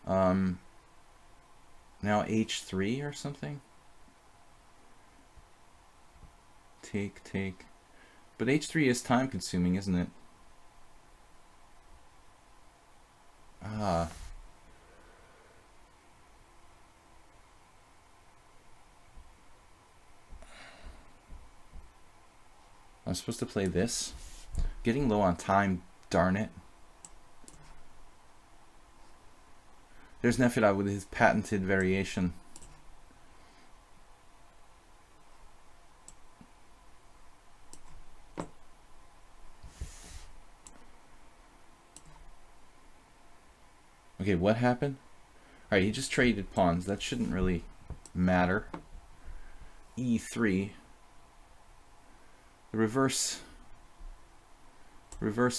Speaker 1: Now h3 or something? Take. But h3 is time consuming, isn't it? Ah. I'm supposed to play this? Getting low on time, darn it. There's Nefedov with his patented variation. Okay, what happened? Alright, he just traded pawns. That shouldn't really matter. E3. The reverse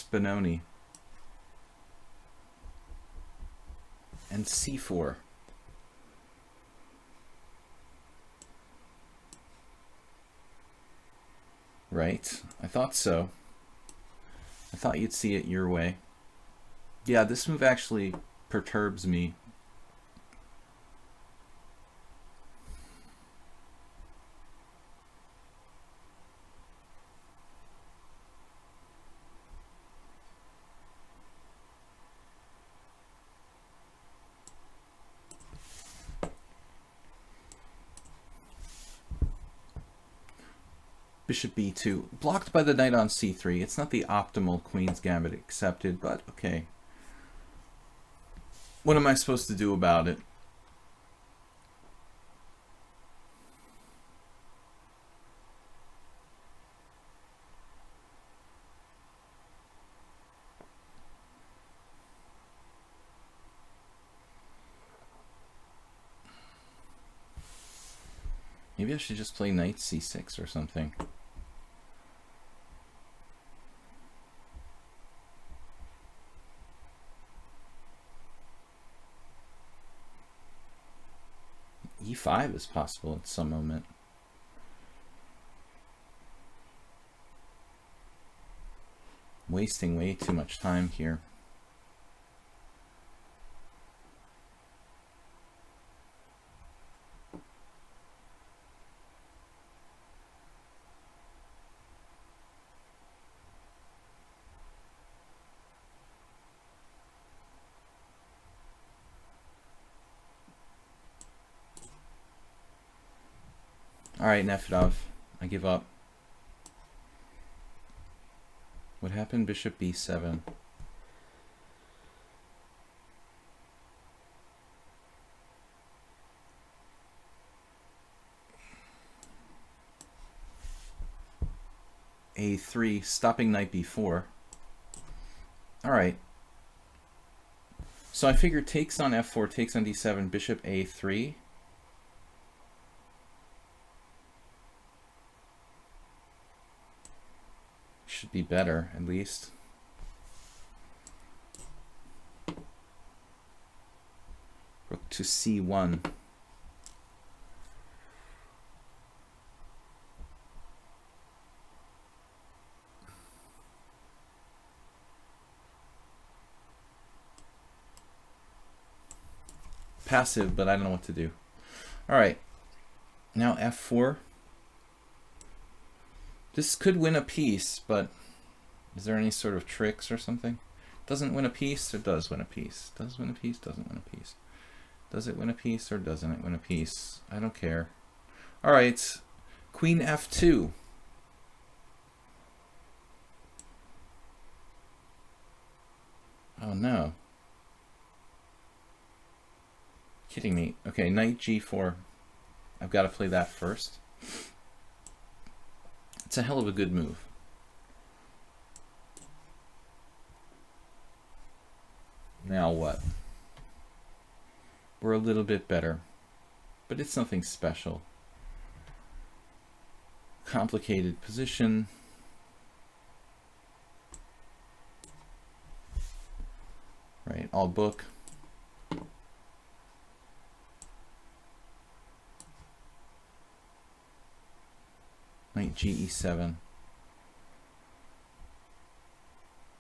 Speaker 1: Benoni. And C4. Right, I thought so. I thought you'd see it your way. Yeah, this move actually perturbs me. Bishop b2. Blocked by the knight on c3. It's not the optimal Queen's Gambit accepted, but okay. What am I supposed to do about it? Maybe I should just play knight c6 or something. E5 is possible at some moment. Wasting way too much time here. Alright, Nefedov, I give up. What happened? Bishop b7. A3, stopping knight b4. Alright. So I figure takes on f4, takes on d7, bishop a3. Should be better, at least. Rook to c1. Passive, but I don't know what to do. All right, now f4. This could win a piece, but is there any sort of tricks or something? Doesn't win a piece or does win a piece? Does win a piece, doesn't win a piece. Does it win a piece or doesn't it win a piece? I don't care. All right, queen f2. Oh no. Kidding me. Okay, knight g4. I've got to play that first. It's a hell of a good move. Now what? We're a little bit better, but it's nothing special. Complicated position. Right, all book. Knight ge7.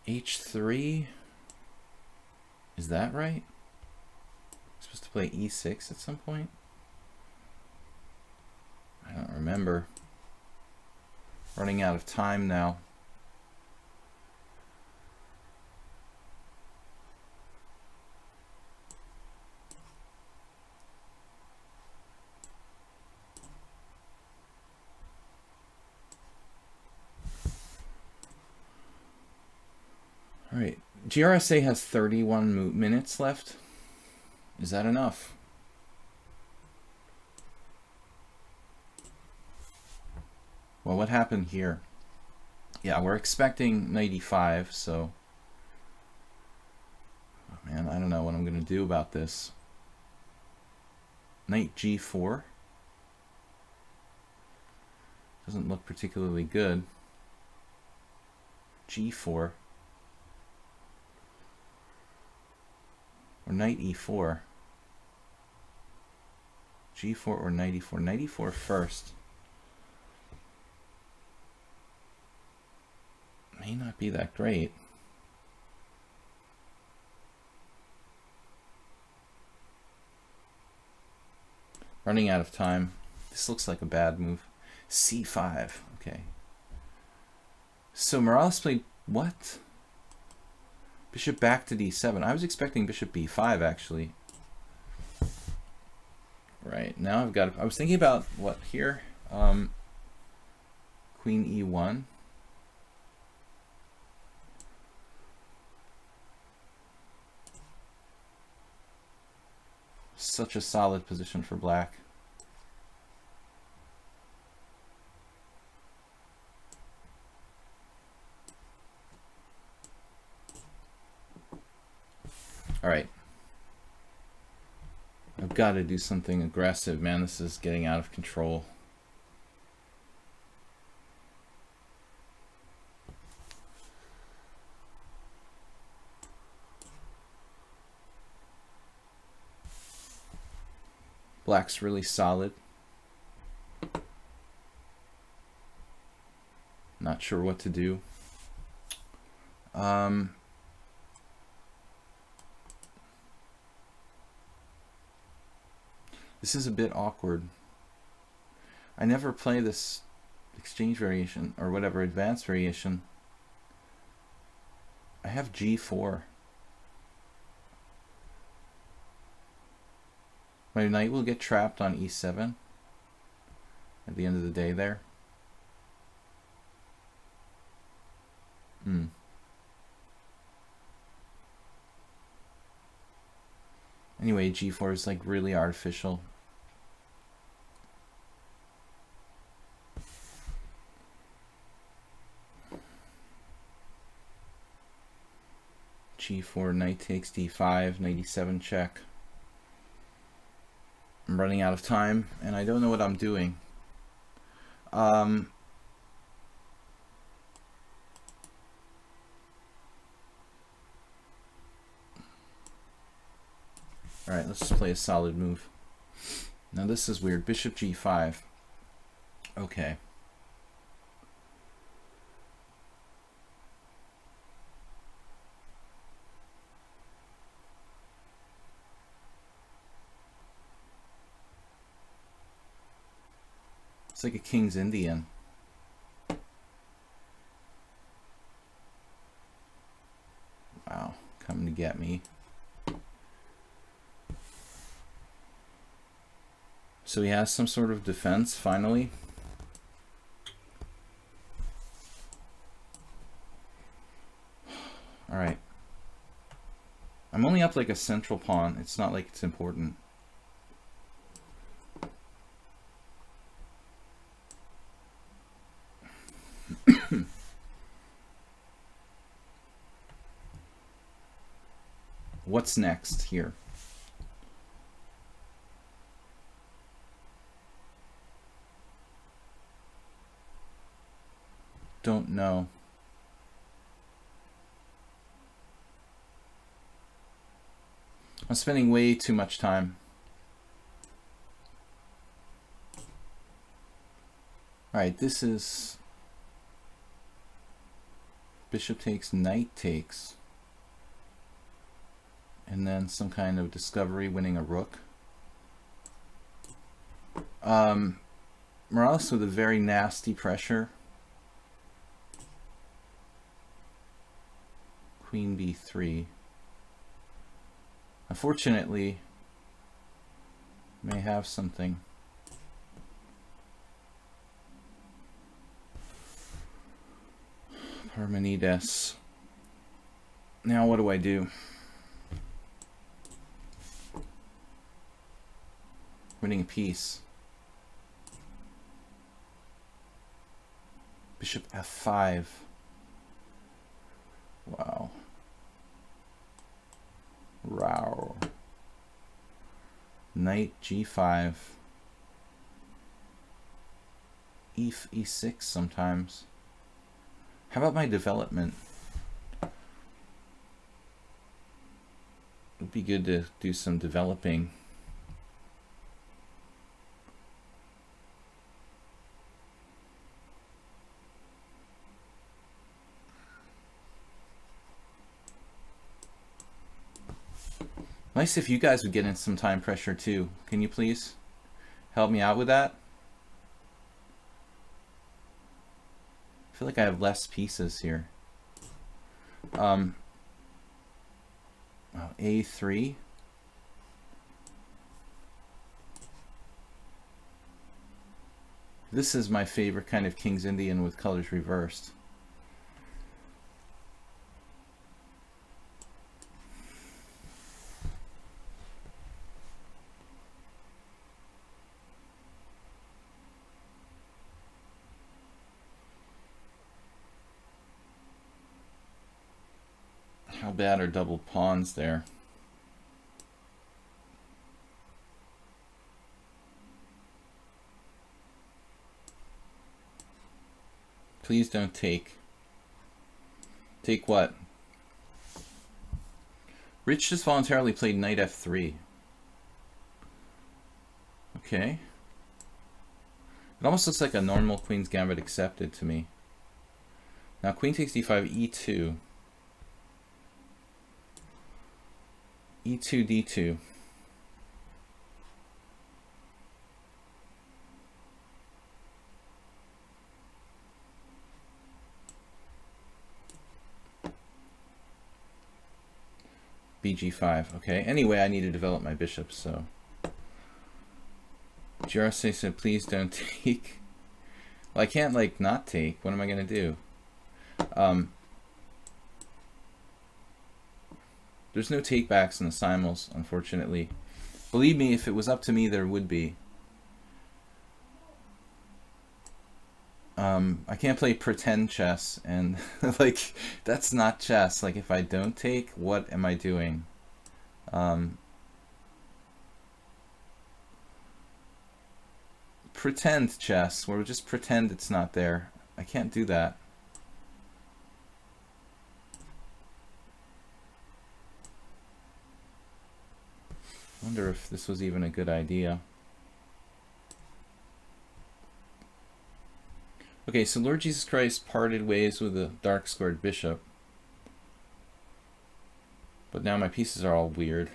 Speaker 1: h3. Is that right? I'm supposed to play e6 at some point? I don't remember. Running out of time now. All right, GRSA has 31 minutes left. Is that enough? Well, what happened here? Yeah, we're expecting knight e5, so... Oh man, I don't know what I'm going to do about this. Knight g4. Doesn't look particularly good. g4. Or knight e4. g4 or knight e4. Knight e4 first. May not be that great. Running out of time. This looks like a bad move. c5. Okay. So Morales played what? Bishop back to d7. I was expecting bishop b5 actually. Right, now I've got... I was thinking about what here? Queen e1. Such a solid position for black. All right. I've got to do something aggressive, man. This is getting out of control. Black's really solid. Not sure what to do. This is a bit awkward. I never play this exchange variation or whatever advanced variation. I have g4. My knight will get trapped on e7 at the end of the day there. Anyway, g4 is like really artificial. g4, knight takes d5, knight e7 check. I'm running out of time, and I don't know what I'm doing. Alright, let's just play a solid move. Now this is weird. Bishop g5. Okay. It's like a King's Indian. Wow, coming to get me. So he has some sort of defense, finally. Alright. I'm only up like a central pawn. It's not like it's important. What's next here? Don't know. I'm spending way too much time. Alright, this is bishop takes, knight takes. And then some kind of discovery, winning a rook. Morales with a very nasty pressure. Queen b3. Unfortunately, may have something. Parmenides. Now what do I do? Winning a piece. Bishop f5. Wow. Wow. Knight g5. e6 sometimes. How about my development? It would be good to do some developing. Nice if you guys would get in some time pressure too. Can you please help me out with that? I feel like I have less pieces here. A3. This is my favorite kind of King's Indian with colors reversed. How bad are double pawns there? Please don't take. Take what? Rich just voluntarily played knight f3. Okay. It almost looks like a normal Queen's Gambit accepted to me. Now queen takes d5, e2. e2, d2. bg5. Okay. Anyway, I need to develop my bishop, so. Jarse said, please don't take. Well, I can't, like, not take. What am I going to do? There's no takebacks in the simuls, unfortunately. Believe me, if it was up to me, there would be. I can't play pretend chess, and like that's not chess. Like if I don't take, what am I doing? Pretend chess, where we just pretend it's not there. I can't do that. I wonder if this was even a good idea. Okay, so Lord Jesus Christ parted ways with a dark-squared bishop. But now my pieces are all weird.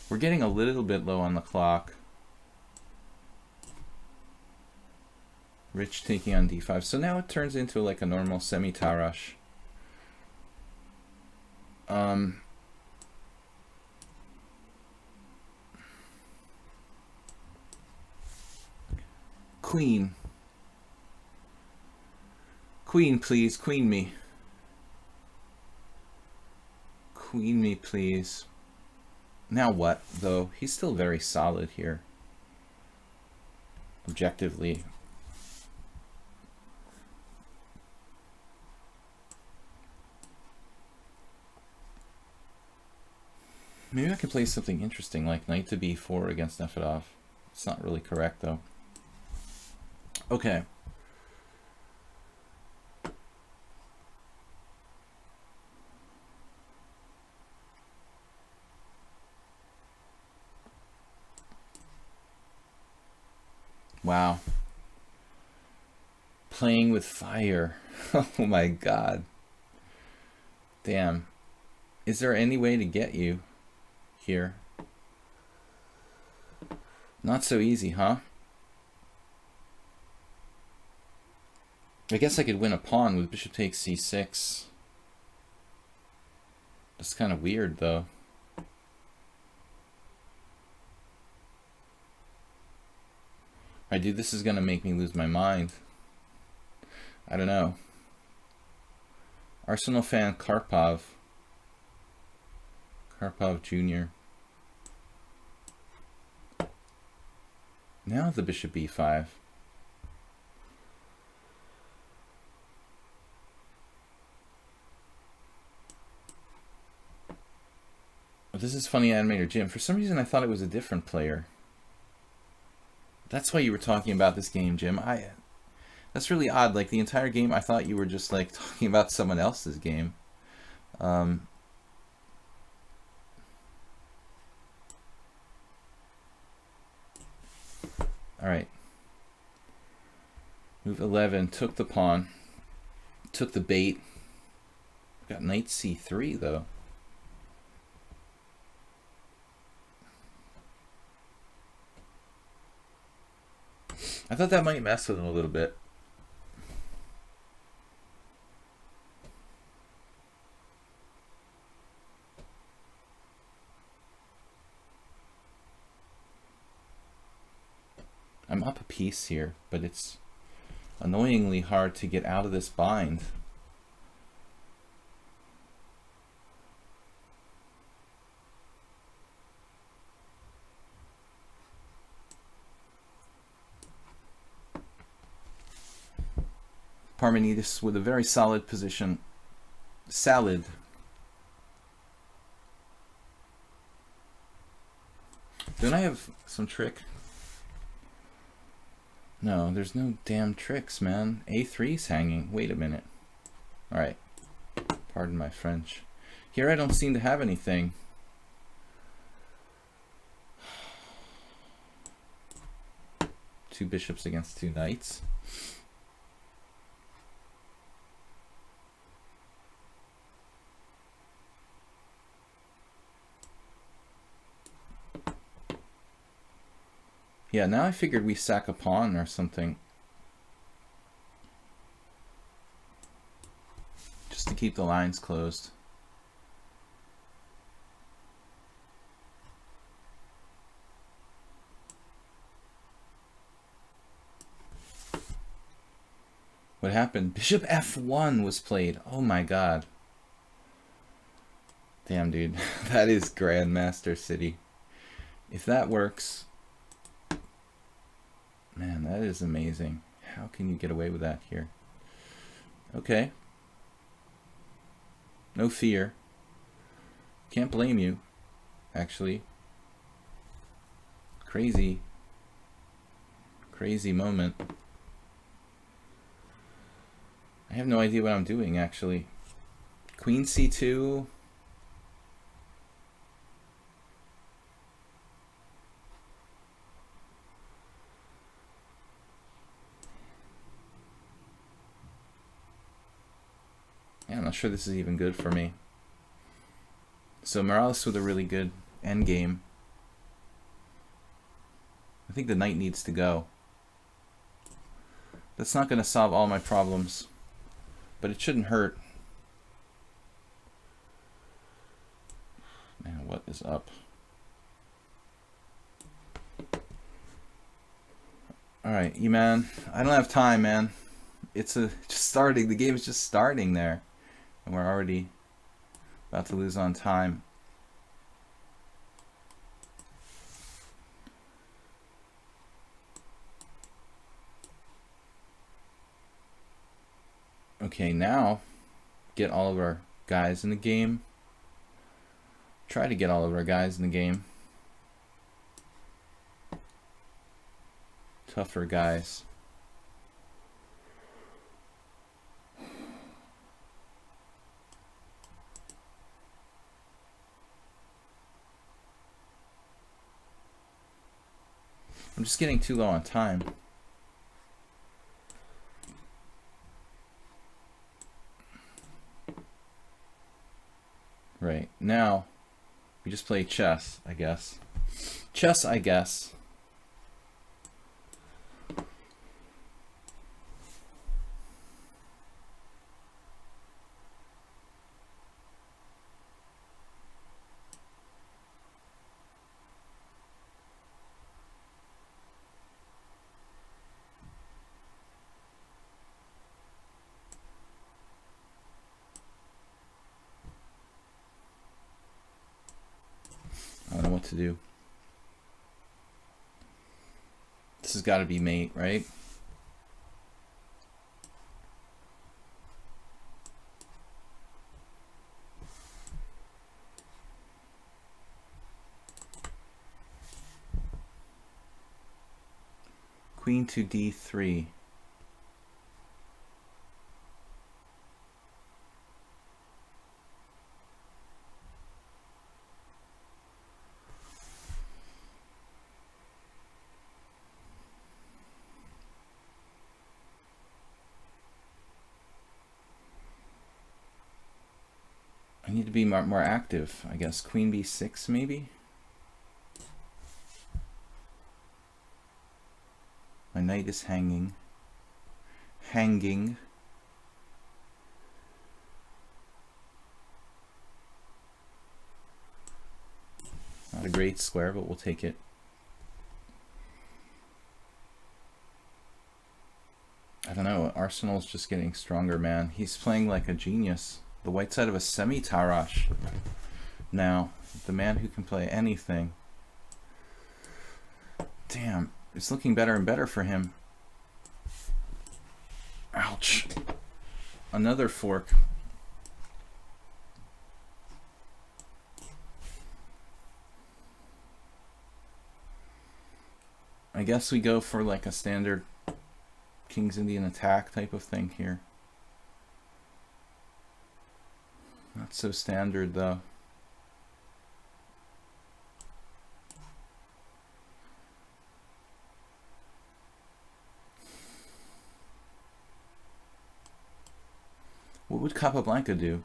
Speaker 1: We're getting a little bit low on the clock. Rich taking on d5. So now it turns into like a normal semi-Tarash. Queen. Queen, please. Queen me. Queen me, please. Now what, though? He's still very solid here. Objectively. Maybe I could play something interesting like knight to b4 against Nefedov. It's not really correct, though. Okay. Wow. Playing with fire. Oh my god. Damn. Is there any way to get you here? Not so easy, huh? I guess I could win a pawn with bishop takes c6. That's kind of weird, though. Alright, dude, this is going to make me lose my mind. I don't know. Arsenal fan Karpov Jr. Now the bishop b5. This is Funny Animator Jim. For some reason I thought it was a different player. That's why you were talking about this game, Jim. That's really odd. Like the entire game I thought you were just like talking about someone else's game. All right. Move 11, took the pawn, took the bait. Got knight c3 though. I thought that might mess with him a little bit. I'm up a piece here, but it's annoyingly hard to get out of this bind. Parmenides with a very solid position. Salad. Don't I have some trick? No, there's no damn tricks, man. A3's hanging. Wait a minute. Alright. Pardon my French. Here I don't seem to have anything. Two bishops against two knights. Yeah, now I figured we sack a pawn or something. Just to keep the lines closed. What happened? Bishop f1 was played. Oh my god. Damn, dude. That is Grandmaster City. If that works... Man, that is amazing. How can you get away with that here? Okay. No fear. Can't blame you, actually. Crazy. Crazy moment. I have no idea what I'm doing, actually. Queen c2. Yeah, I'm not sure this is even good for me. So Morales with a really good endgame. I think the knight needs to go. That's not going to solve all my problems, but it shouldn't hurt. Man, what is up? Alright, E-man. I don't have time, man. It's just starting. The game is just starting there. And we're already about to lose on time. Okay, now get all of our guys in the game. Try to get all of our guys in the game. Tougher guys. I'm just getting too low on time. Right, now we just play chess, I guess. Chess, I guess. to do. This has got to be mate, right? Queen to d3. I need to be more active, I guess. Queen b6 maybe? My knight is hanging. Hanging. Not a great square, but we'll take it. I don't know, Arsenal's just getting stronger, man. He's playing like a genius. The white side of a semi-Tarash now. The man who can play anything. Damn, it's looking better and better for him. Ouch. Another fork. I guess we go for like a standard King's Indian attack type of thing here. Not so standard though. What would Capablanca do?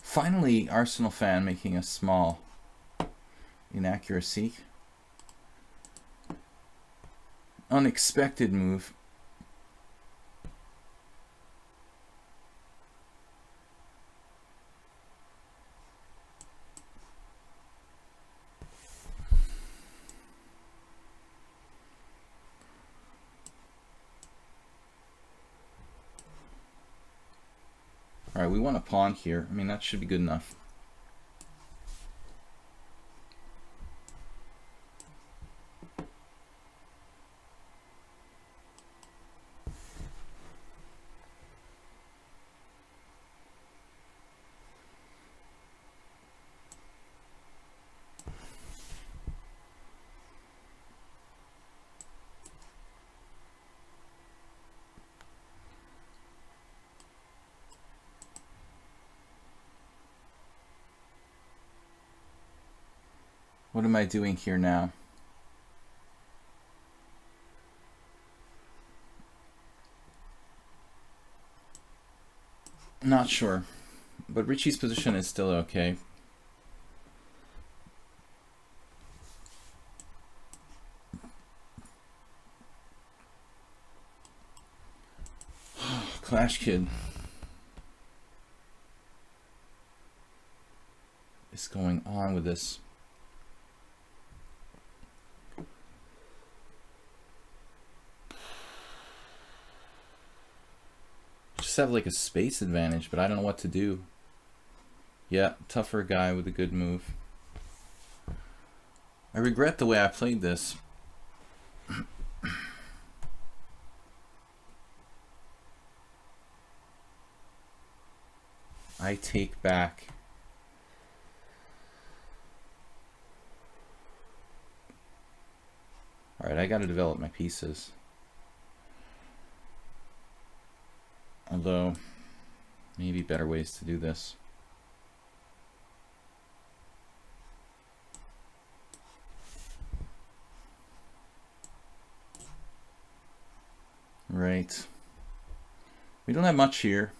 Speaker 1: Finally, Arsenal fan making a small inaccuracy. Unexpected move. All right, we want a pawn here. I mean, that should be good enough. What am I doing here now? Not sure, but Richie's position is still okay. Clash Kid is going on with this. Just have like a space advantage, but I don't know what to do. Yeah, tougher guy with a good move. I regret the way I played this. I take back. All right, I got to develop my pieces. Although, maybe better ways to do this. Right. We don't have much here.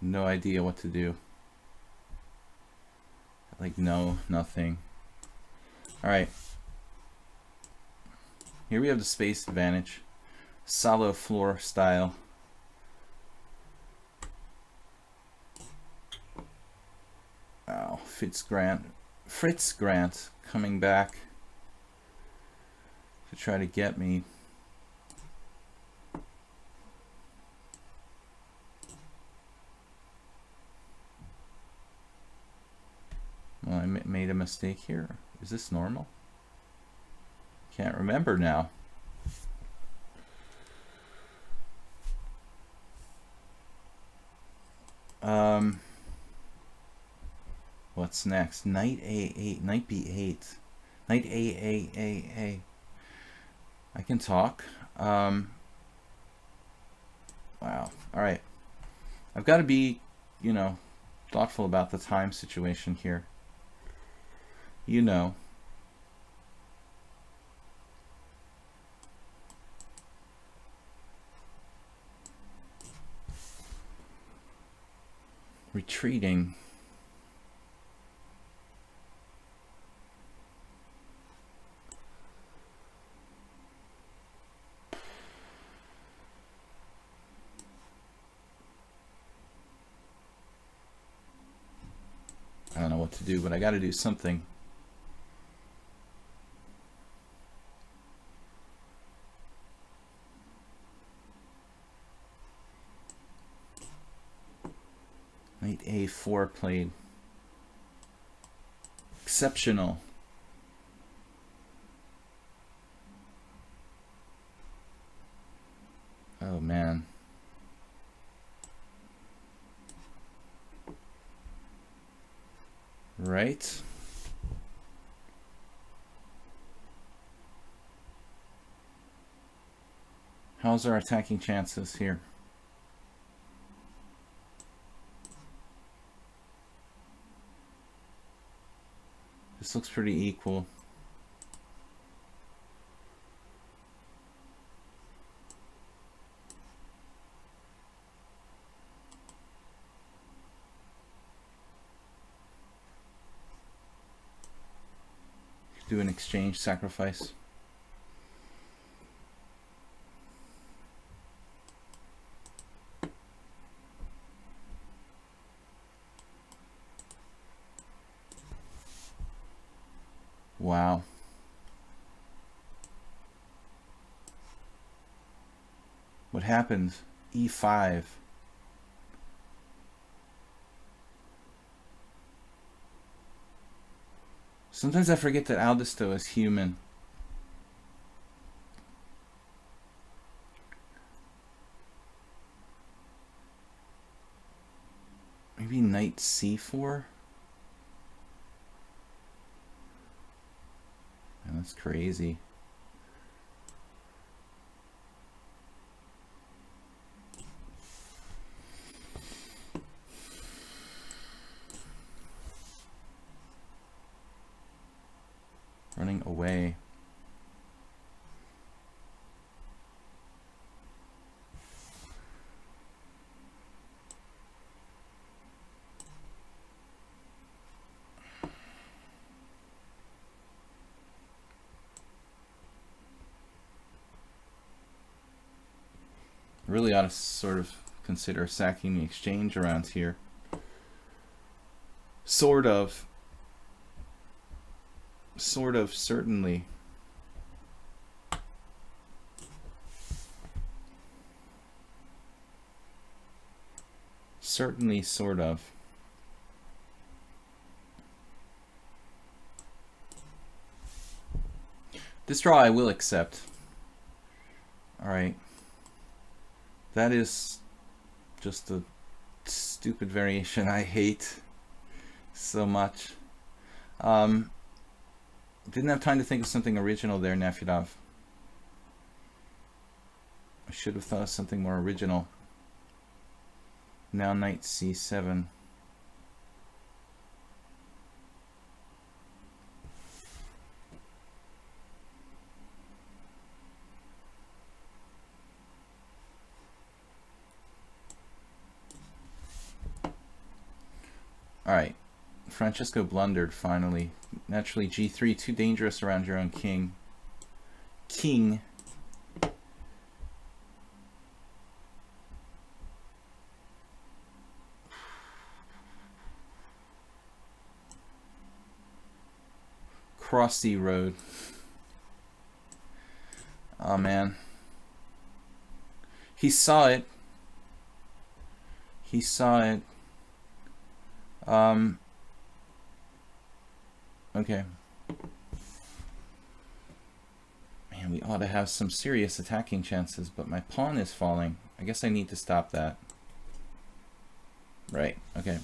Speaker 1: No idea what to do. Like, no, nothing. All right. Here we have the space advantage. Solo floor style. Fritz Grant coming back to try to get me. Well, I made a mistake here. Is this normal? Can't remember now. What's next? Knight A8, Knight B8, Knight A. I can talk. Wow. All right. I've got to be, you know, thoughtful about the time situation here. You know. Retreating. I don't know what to do, but I got to do something. Knight A4 played. Exceptional. Oh man. Right. How's our attacking chances here? This looks pretty equal. Do an exchange sacrifice. Wow. What happened? E5. Sometimes I forget that Aldisto is human. Maybe Knight C4? Man, that's crazy. Running away. Really ought to sort of consider sacking the exchange around here. Sort of, certainly. Certainly, sort of. This draw I will accept. Alright. That is just a stupid variation I hate so much. Didn't have time to think of something original there, Nefyadov. I should have thought of something more original. Now Knight C7. Alright, Francesco blundered finally. Naturally G3, too dangerous around your own king. King. crossy road. Oh man. He saw it. He saw it. Okay. Man, we ought to have some serious attacking chances, but my pawn is falling. I guess I need to stop that. Right, okay.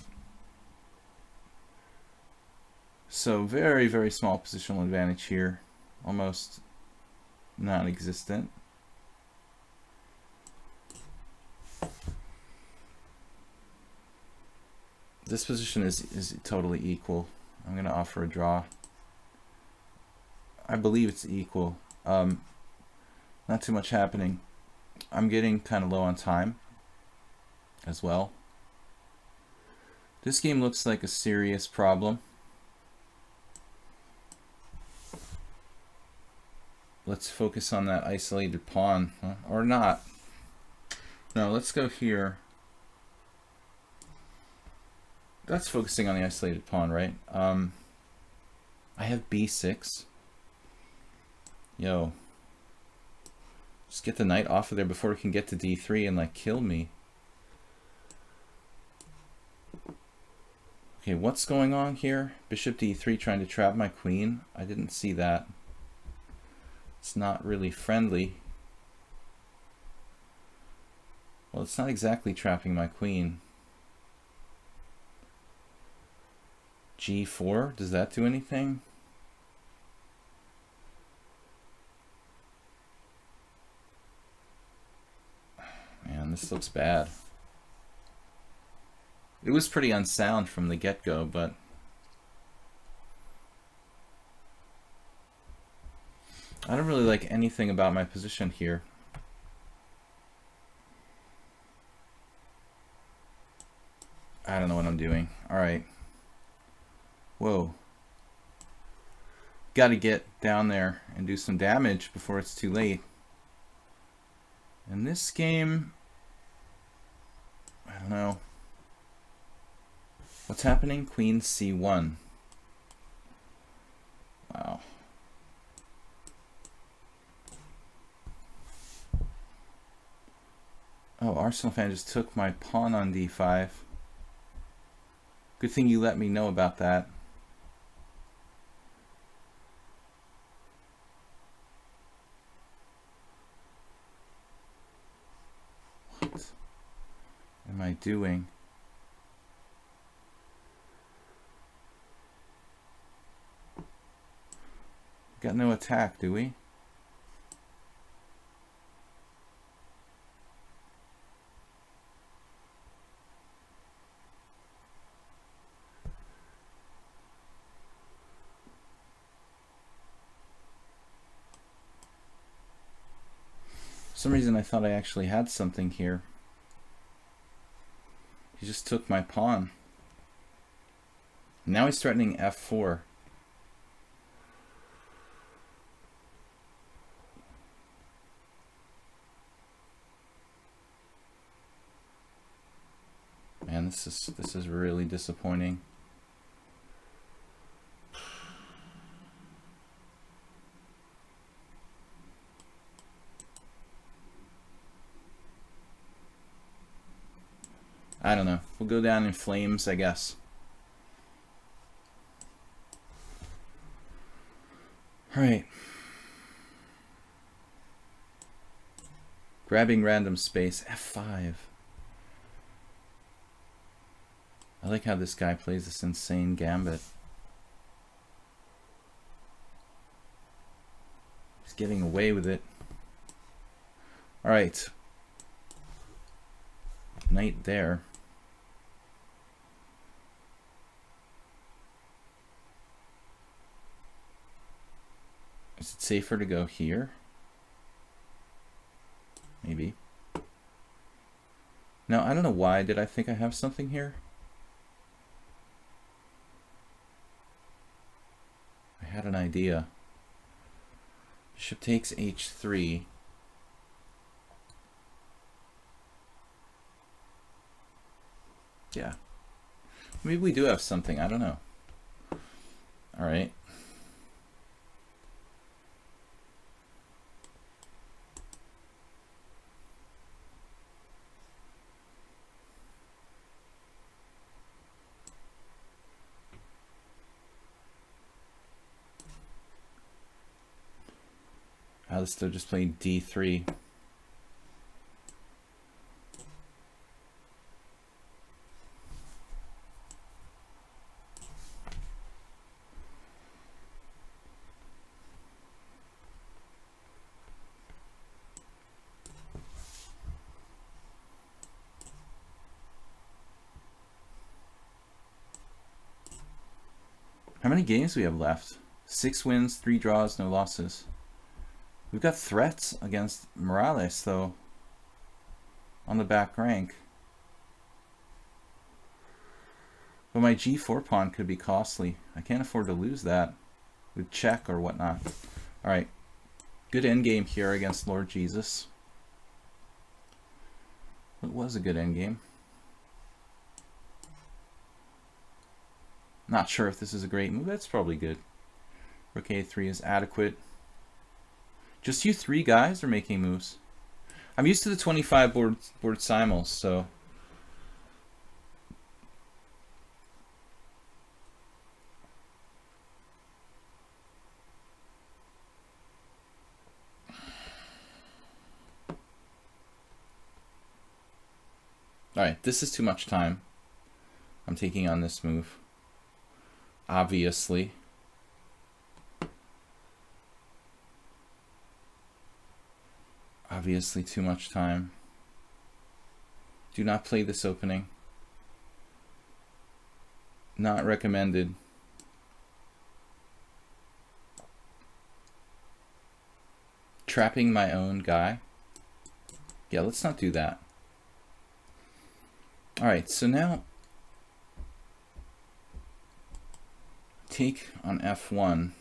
Speaker 1: So very, very small positional advantage here. Almost non-existent. This position is totally equal. I'm going to offer a draw. I believe it's equal. Not too much happening. I'm getting kind of low on time as well. This game looks like a serious problem. Let's focus on that isolated pawn, huh? Or not. No, let's go here. That's focusing on the isolated pawn, right? I have b6. Yo. Just get the knight off of there before we can get to d3 and like kill me. Okay, what's going on here? Bishop d3 trying to trap my queen. I didn't see that. It's not really friendly. Well, it's not exactly trapping my queen. g4, does that do anything? Man, this looks bad. It was pretty unsound from the get-go, but I don't really like anything about my position here. I don't know what I'm doing. All right. Whoa. Got to get down there and do some damage before it's too late. In this game, I don't know. What's happening? Queen c1. Wow. Oh, Arsenal fan just took my pawn on d5. Good thing you let me know about that. What am I doing? Got no attack, do we? For some reason I thought I actually had something here. He just took my pawn. Now he's threatening f4. Man, this is really disappointing. I don't know. We'll go down in flames, I guess. All right. Grabbing random space, f5. I like how this guy plays this insane gambit. He's getting away with it. All right. Knight there. Is it safer to go here? Maybe. No, I don't know why. Did I think I have something here? I had an idea. Bishop takes h3. Yeah. Maybe we do have something. I don't know. All right. Alistair just played d3. How many games do we have left? 6 wins, 3 draws, no losses. We've got threats against Morales, though, on the back rank. But my g4 pawn could be costly. I can't afford to lose that with check or whatnot. Alright, good endgame here against Lord Jesus. It was a good endgame. Not sure if this is a great move. That's probably good. Rook a3 is adequate. Just you 3 guys are making moves. I'm used to the 25 board simuls, so alright, this is too much time. I'm taking on this move. Obviously. Obviously too much time. Do not play this opening. Not recommended. Trapping my own guy. Yeah, let's not do that. Alright, so now take on f1.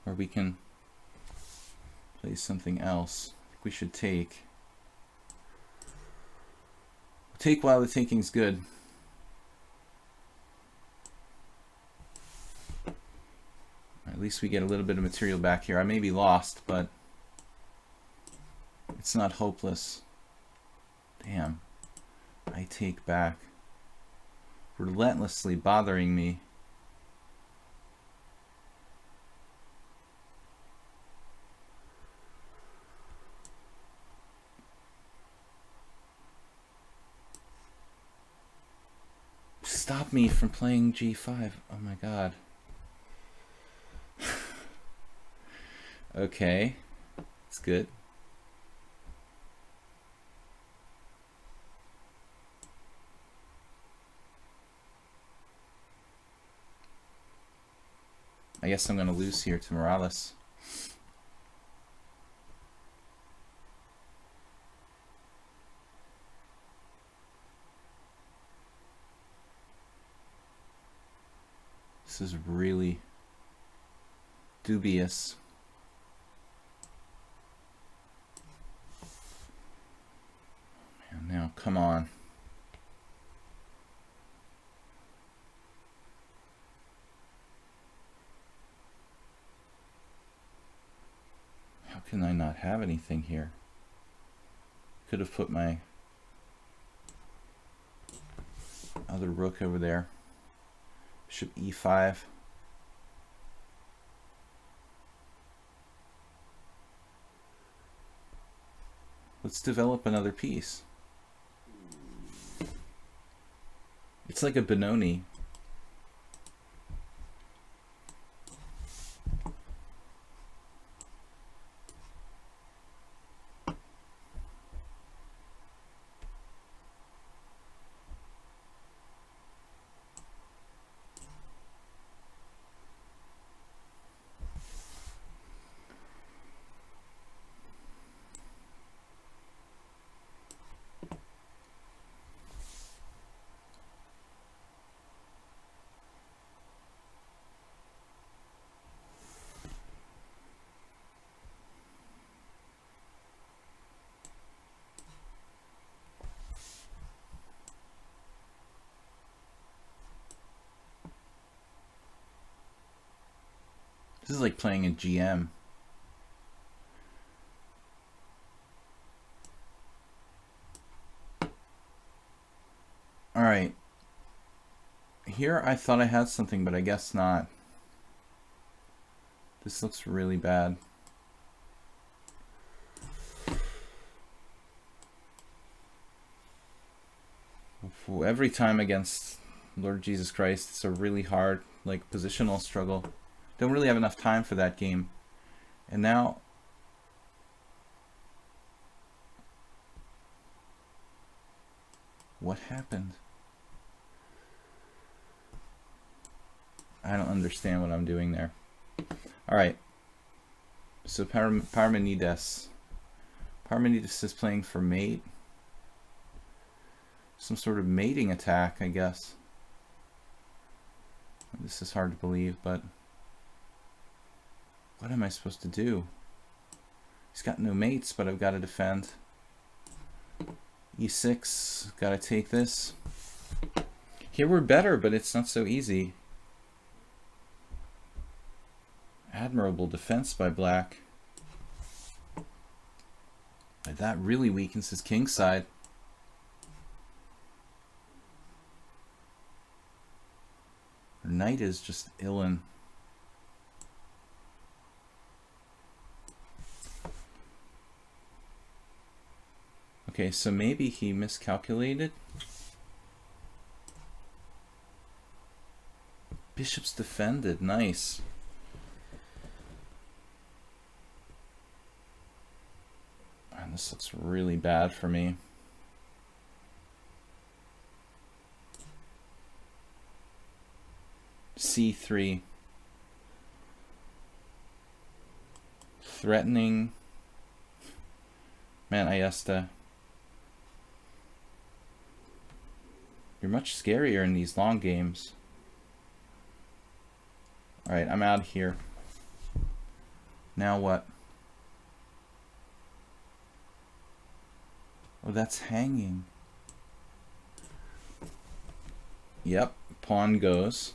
Speaker 1: Or we can play something else. I think we should take. Take while the taking's good. At least we get a little bit of material back here. I may be lost, but it's not hopeless. Damn. I take back. Relentlessly bothering me. Stop me from playing g5. Oh my god. Okay. It's good. I guess I'm going to lose here to Morales. This is really dubious. Man, now, come on. How can I not have anything here? Could have put my other rook over there. Bishop e5. Let's develop another piece. It's like a Benoni. This is like playing a GM. All right. Here I thought I had something, but I guess not. This looks really bad. Every time against Lord Jesus Christ, it's a really hard, like, positional struggle. Don't really have enough time for that game. And now... what happened? I don't understand what I'm doing there. Alright. So Parmenides. Parmenides is playing for mate. Some sort of mating attack, I guess. This is hard to believe, but... what am I supposed to do? He's got no mates, but I've got to defend. E6, gotta take this. Here we're better, but it's not so easy. Admirable defense by black. That really weakens his king side. Knight is just illin. Okay, so maybe he miscalculated. Bishop's defended, nice. Man, this looks really bad for me. C3. Threatening. Man, Ayesta. You're much scarier in these long games. Alright, I'm out of here. Now what? Oh, that's hanging. Yep, pawn goes.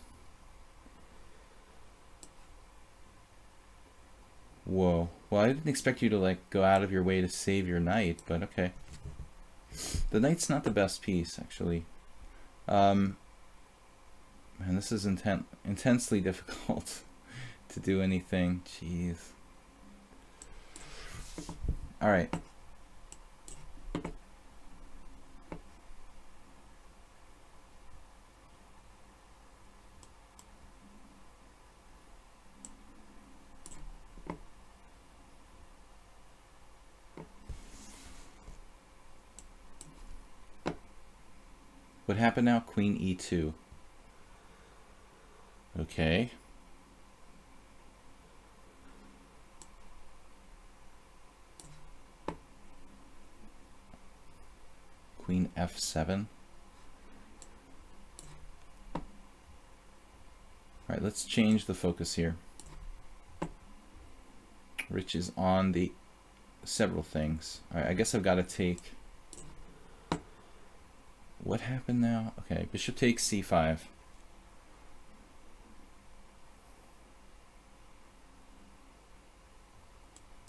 Speaker 1: Whoa. Well, I didn't expect you to, like, go out of your way to save your knight, but okay. The knight's not the best piece, actually. Man, this is intensely difficult to do anything. Jeez. Alright. What happened now? Queen e2. Okay. Queen f7. Alright, let's change the focus here. Rich is on the several things. Alright, I guess I've got to take... what happened now? Okay, bishop takes c5.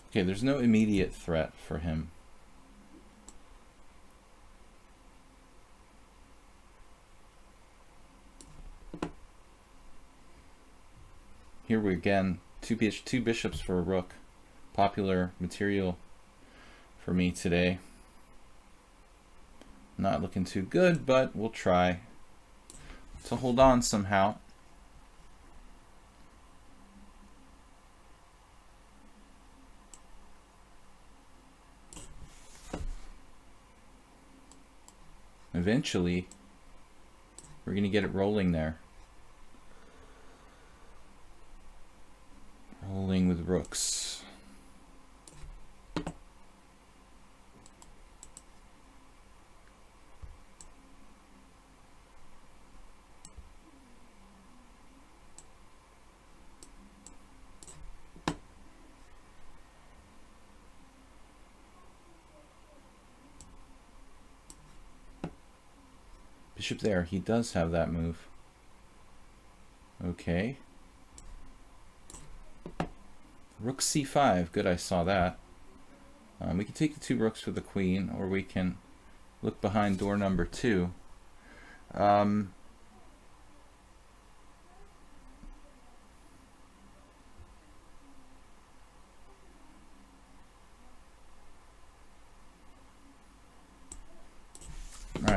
Speaker 1: Okay, there's no immediate threat for him. Here we again, two bishops for a rook. Popular material for me today. Not looking too good, but we'll try to hold on somehow. Eventually, we're going to get it rolling there. Rolling with rooks. Bishop there. He does have that move. Okay. Rook c5. Good, I saw that. We can take the two rooks for the queen, or we can look behind door number 2.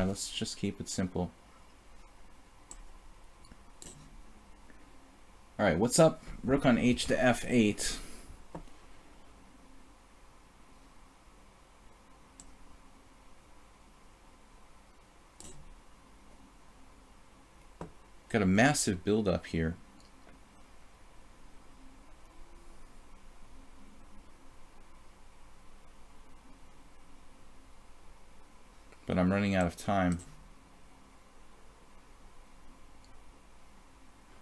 Speaker 1: Alright, let's just keep it simple. Alright, what's up? Rook on h to f8. Got a massive build-up here. But I'm running out of time.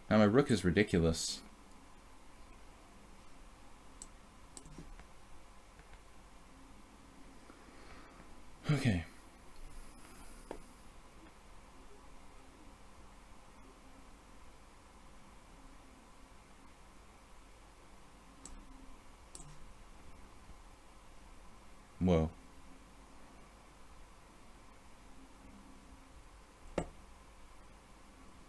Speaker 1: Now my rook is ridiculous. Okay. Whoa.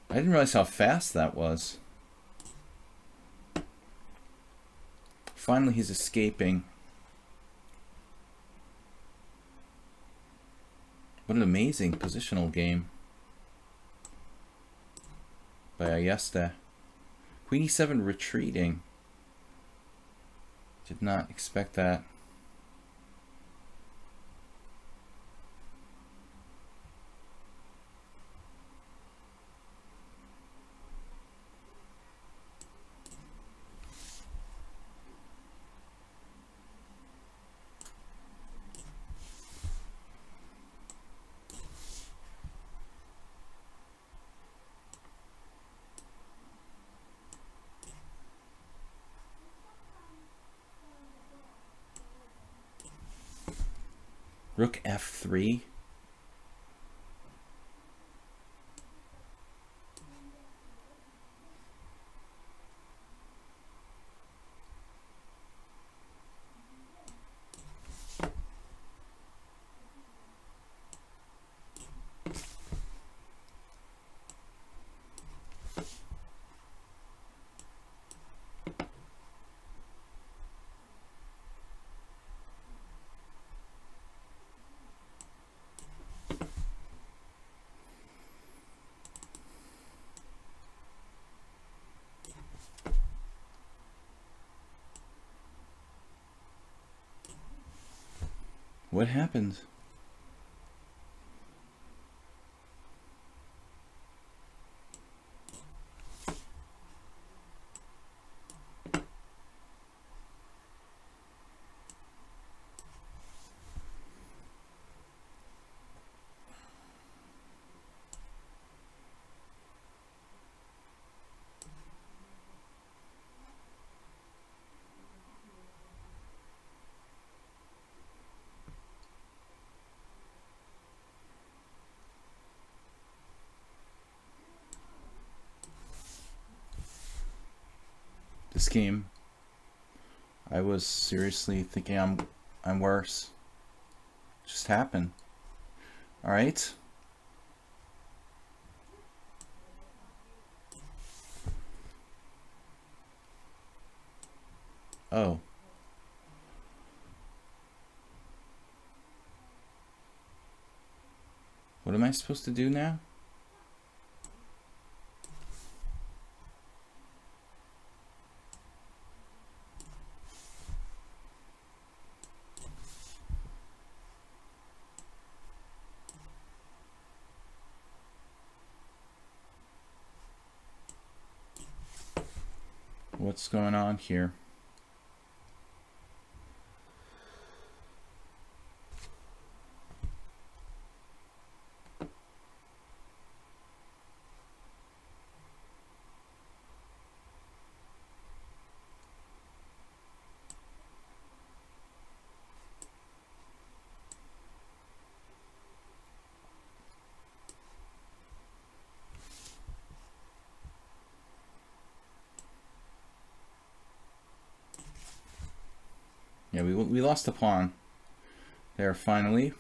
Speaker 1: I didn't realize how fast that was. Finally, he's escaping. What an amazing positional game by Ayesta. Queen e7 retreating. Did not expect that. Rook f3. What happened? This game, I was seriously thinking I'm worse. Just happened. All right. Oh. What am I supposed to do now? What's going on here? Yeah, we lost a pawn there finally.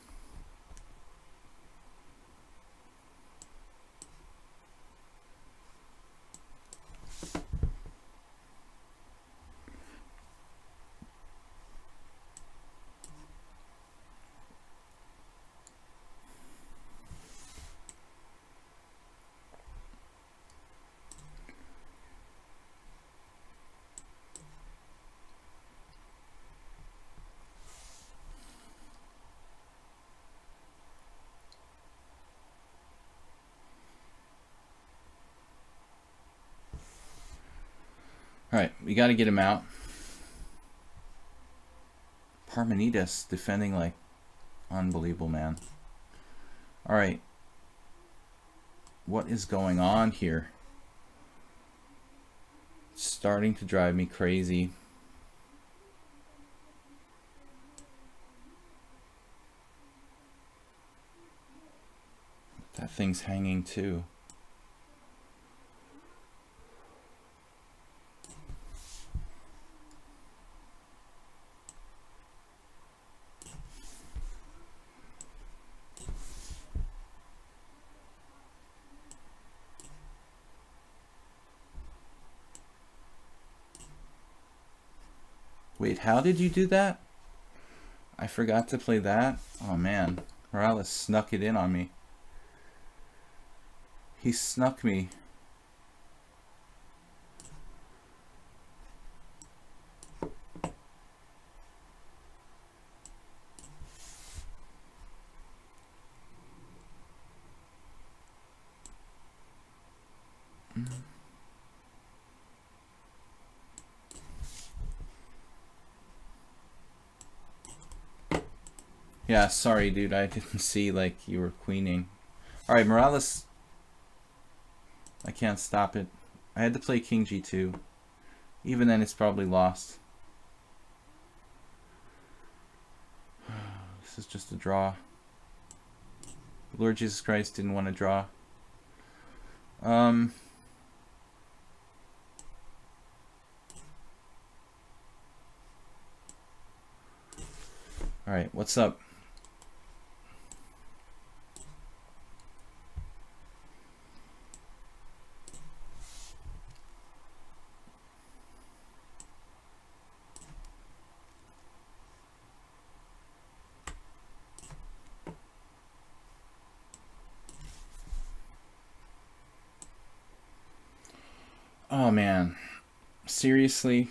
Speaker 1: Alright, we got to get him out. Parmenides defending like unbelievable, man. Alright. What is going on here? It's starting to drive me crazy. That thing's hanging too. Wait, how did you do that? I forgot to play that? Oh man, Morales snuck it in on me. He snuck me. Yeah, sorry, dude. I didn't see, like, you were queening. Alright, Morales. I can't stop it. I had to play King G2. Even then, it's probably lost. This is just a draw. Lord Jesus Christ didn't want to draw. Alright, what's up? Oh man, seriously?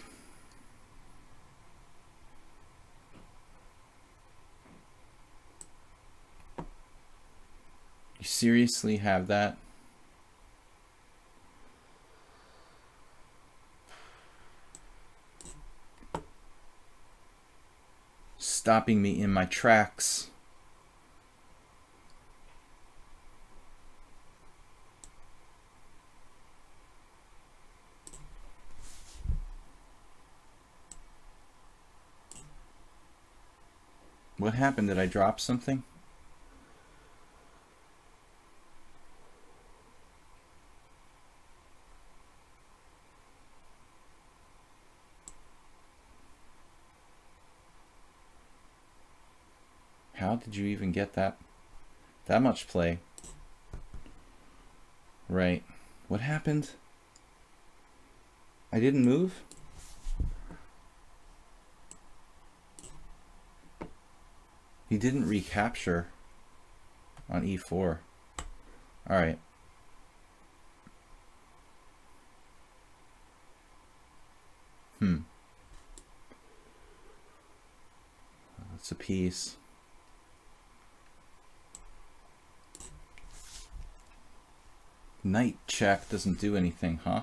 Speaker 1: You seriously have that? Stopping me in my tracks. What happened? Did I drop something? How did you even get that much play? Right. What happened? I didn't move? He didn't recapture on e4. Alright. That's a piece. Knight check doesn't do anything, huh?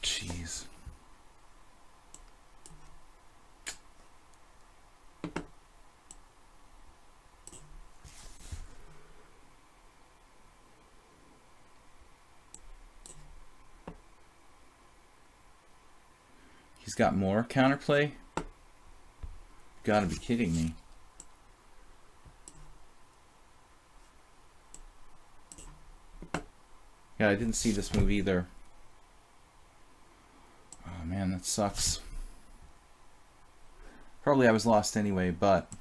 Speaker 1: Jeez. He's got more counterplay? Gotta be kidding me. Yeah, I didn't see this move either. Oh man, that sucks. Probably I was lost anyway, but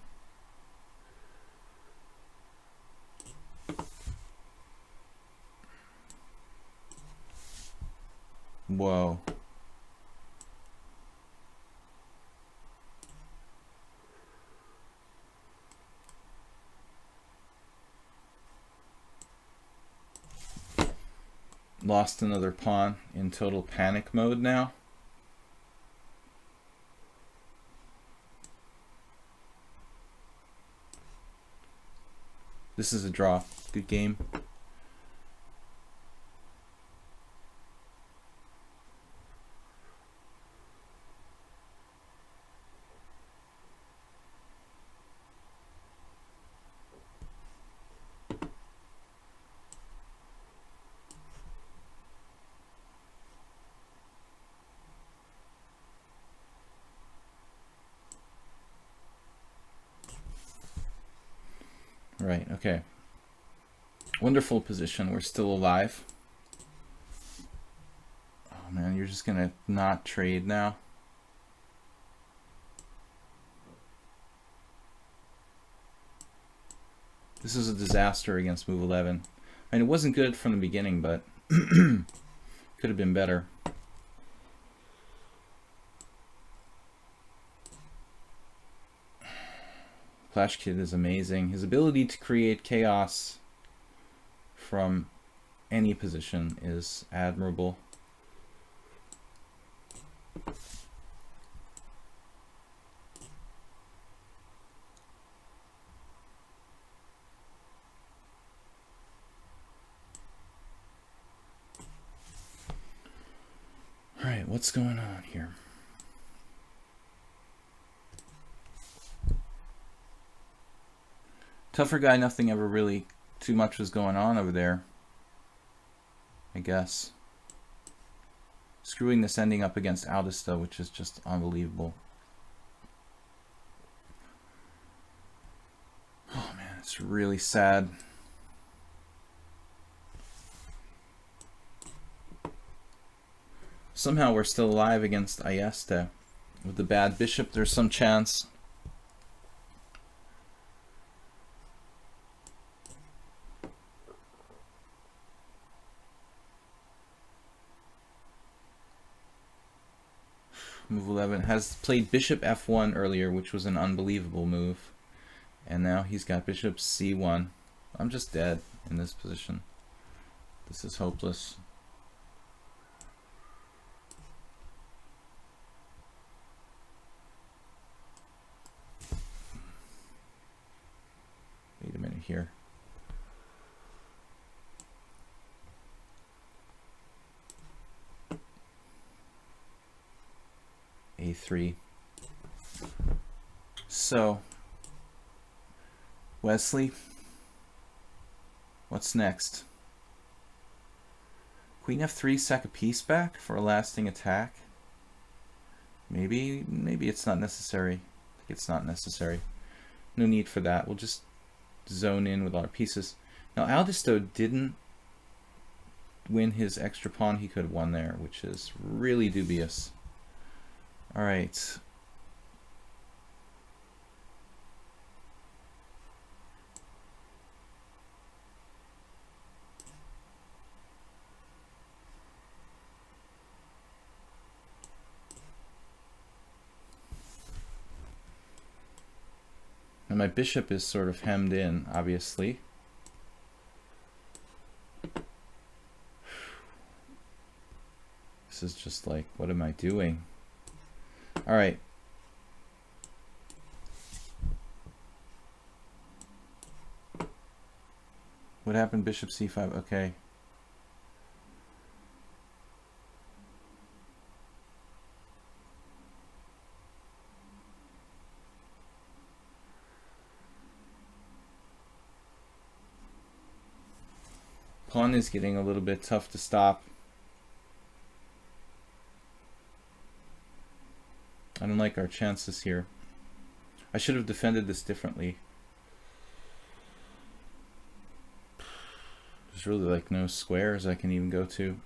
Speaker 1: whoa. Lost another pawn in total panic mode now. This is a draw. Good game. Right, okay. Wonderful position. We're still alive. Oh man, you're just gonna not trade now? This is a disaster against move 11. I mean, it wasn't good from the beginning, but could have been better. Flash Kid is amazing. His ability to create chaos from any position is admirable. All right, what's going on here? Tougher guy, nothing ever really too much was going on over there, I guess. Screwing this ending up against Aldista, which is just unbelievable. Oh man, it's really sad. Somehow we're still alive against Ayeste. With the bad bishop, there's some chance. Move 11 has played bishop f1 earlier, which was an unbelievable move. And now he's got bishop c1. I'm just dead in this position. This is hopeless. Wait a minute here. A3. So, Wesley, what's next? Queen f3, sack a piece back for a lasting attack? Maybe it's not necessary. I think it's not necessary. No need for that. We'll just zone in with our pieces. Now, Aldisto didn't win his extra pawn he could have won there, which is really dubious. All right. And my bishop is sort of hemmed in, obviously. This is just like, what am I doing? All right. What happened? Bishop c5. Okay. Pawn is getting a little bit tough to stop. I don't like our chances here. I should have defended this differently. There's really like no squares I can even go to.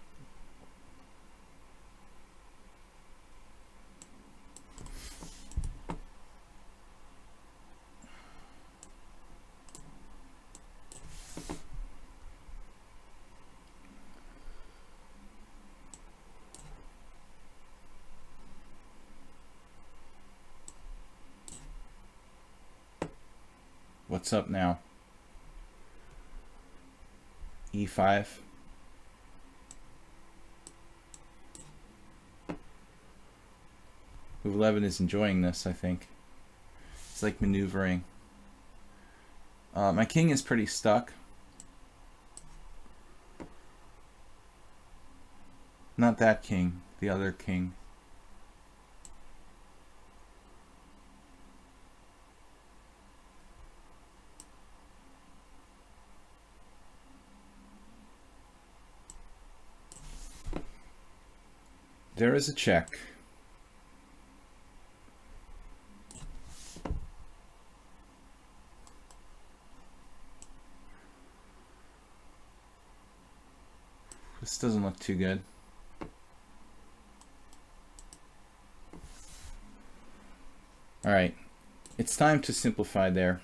Speaker 1: What's up now? E5. Move 11 is enjoying this, I think. It's like maneuvering. My king is pretty stuck. Not that king, the other king. There is a check. This doesn't look too good. All right, it's time to simplify there.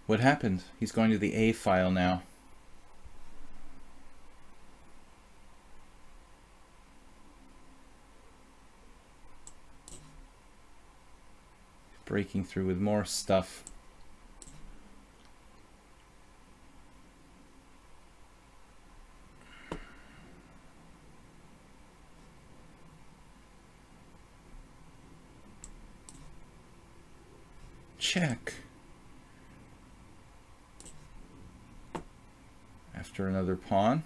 Speaker 1: What happened? He's going to the A file now. Breaking through with more stuff. Check. After another pawn.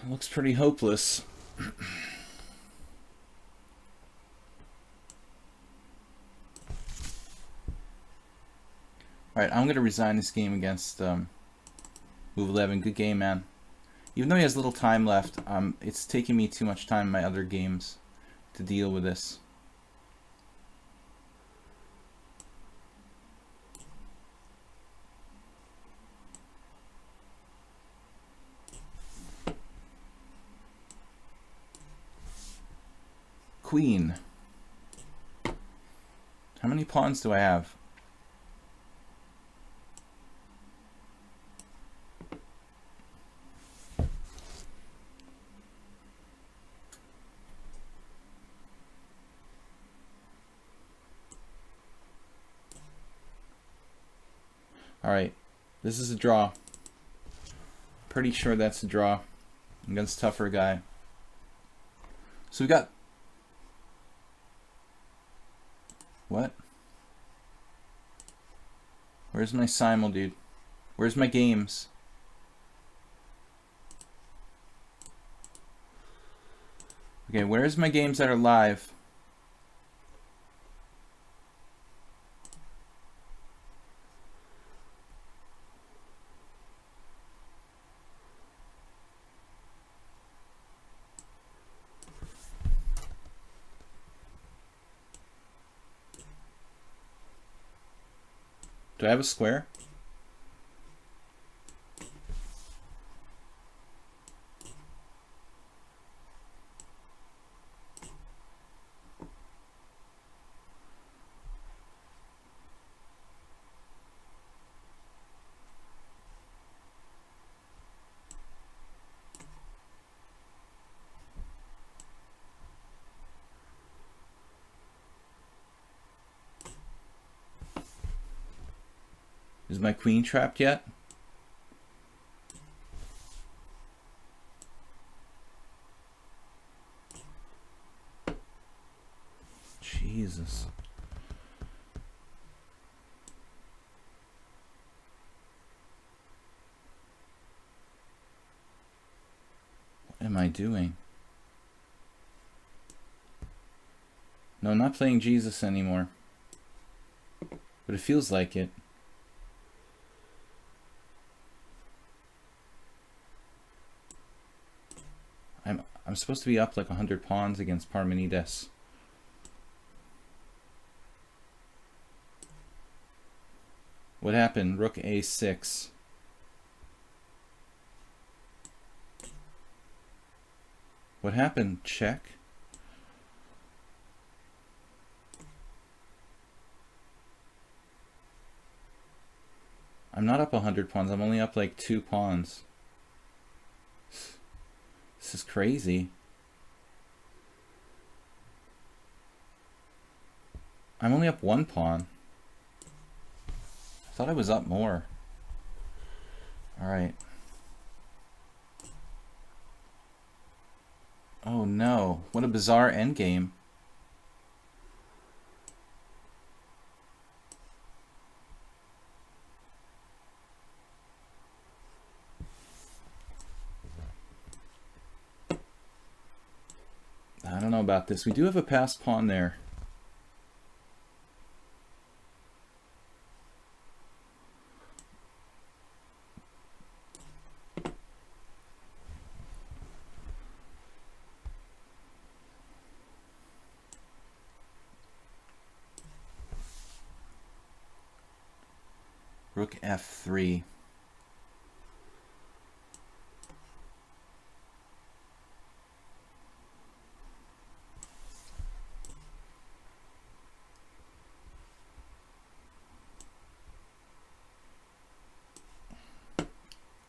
Speaker 1: Looks pretty hopeless. Alright, I'm going to resign this game against Move 11. Good game, man. Even though he has little time left, it's taking me too much time in my other games to deal with this. Queen. How many pawns do I have? Alright, this is a draw. Pretty sure that's a draw against tougher guy. So we got... What? Where's my simul, dude? Where's my games? Okay, where's my games that are live? Do I have a square? Is my queen trapped yet? Jesus. What am I doing? No, I'm not playing Jesus anymore. But it feels like it. was supposed to be up like 100 pawns against Parmenides. What happened? Rook a6. What happened? Check. I'm not up 100 pawns. I'm only up like 2 pawns. This is crazy. I'm only up 1 pawn. I thought I was up more. All right. Oh no, what a bizarre endgame. I don't know about this. We do have a passed pawn there. Rook f3.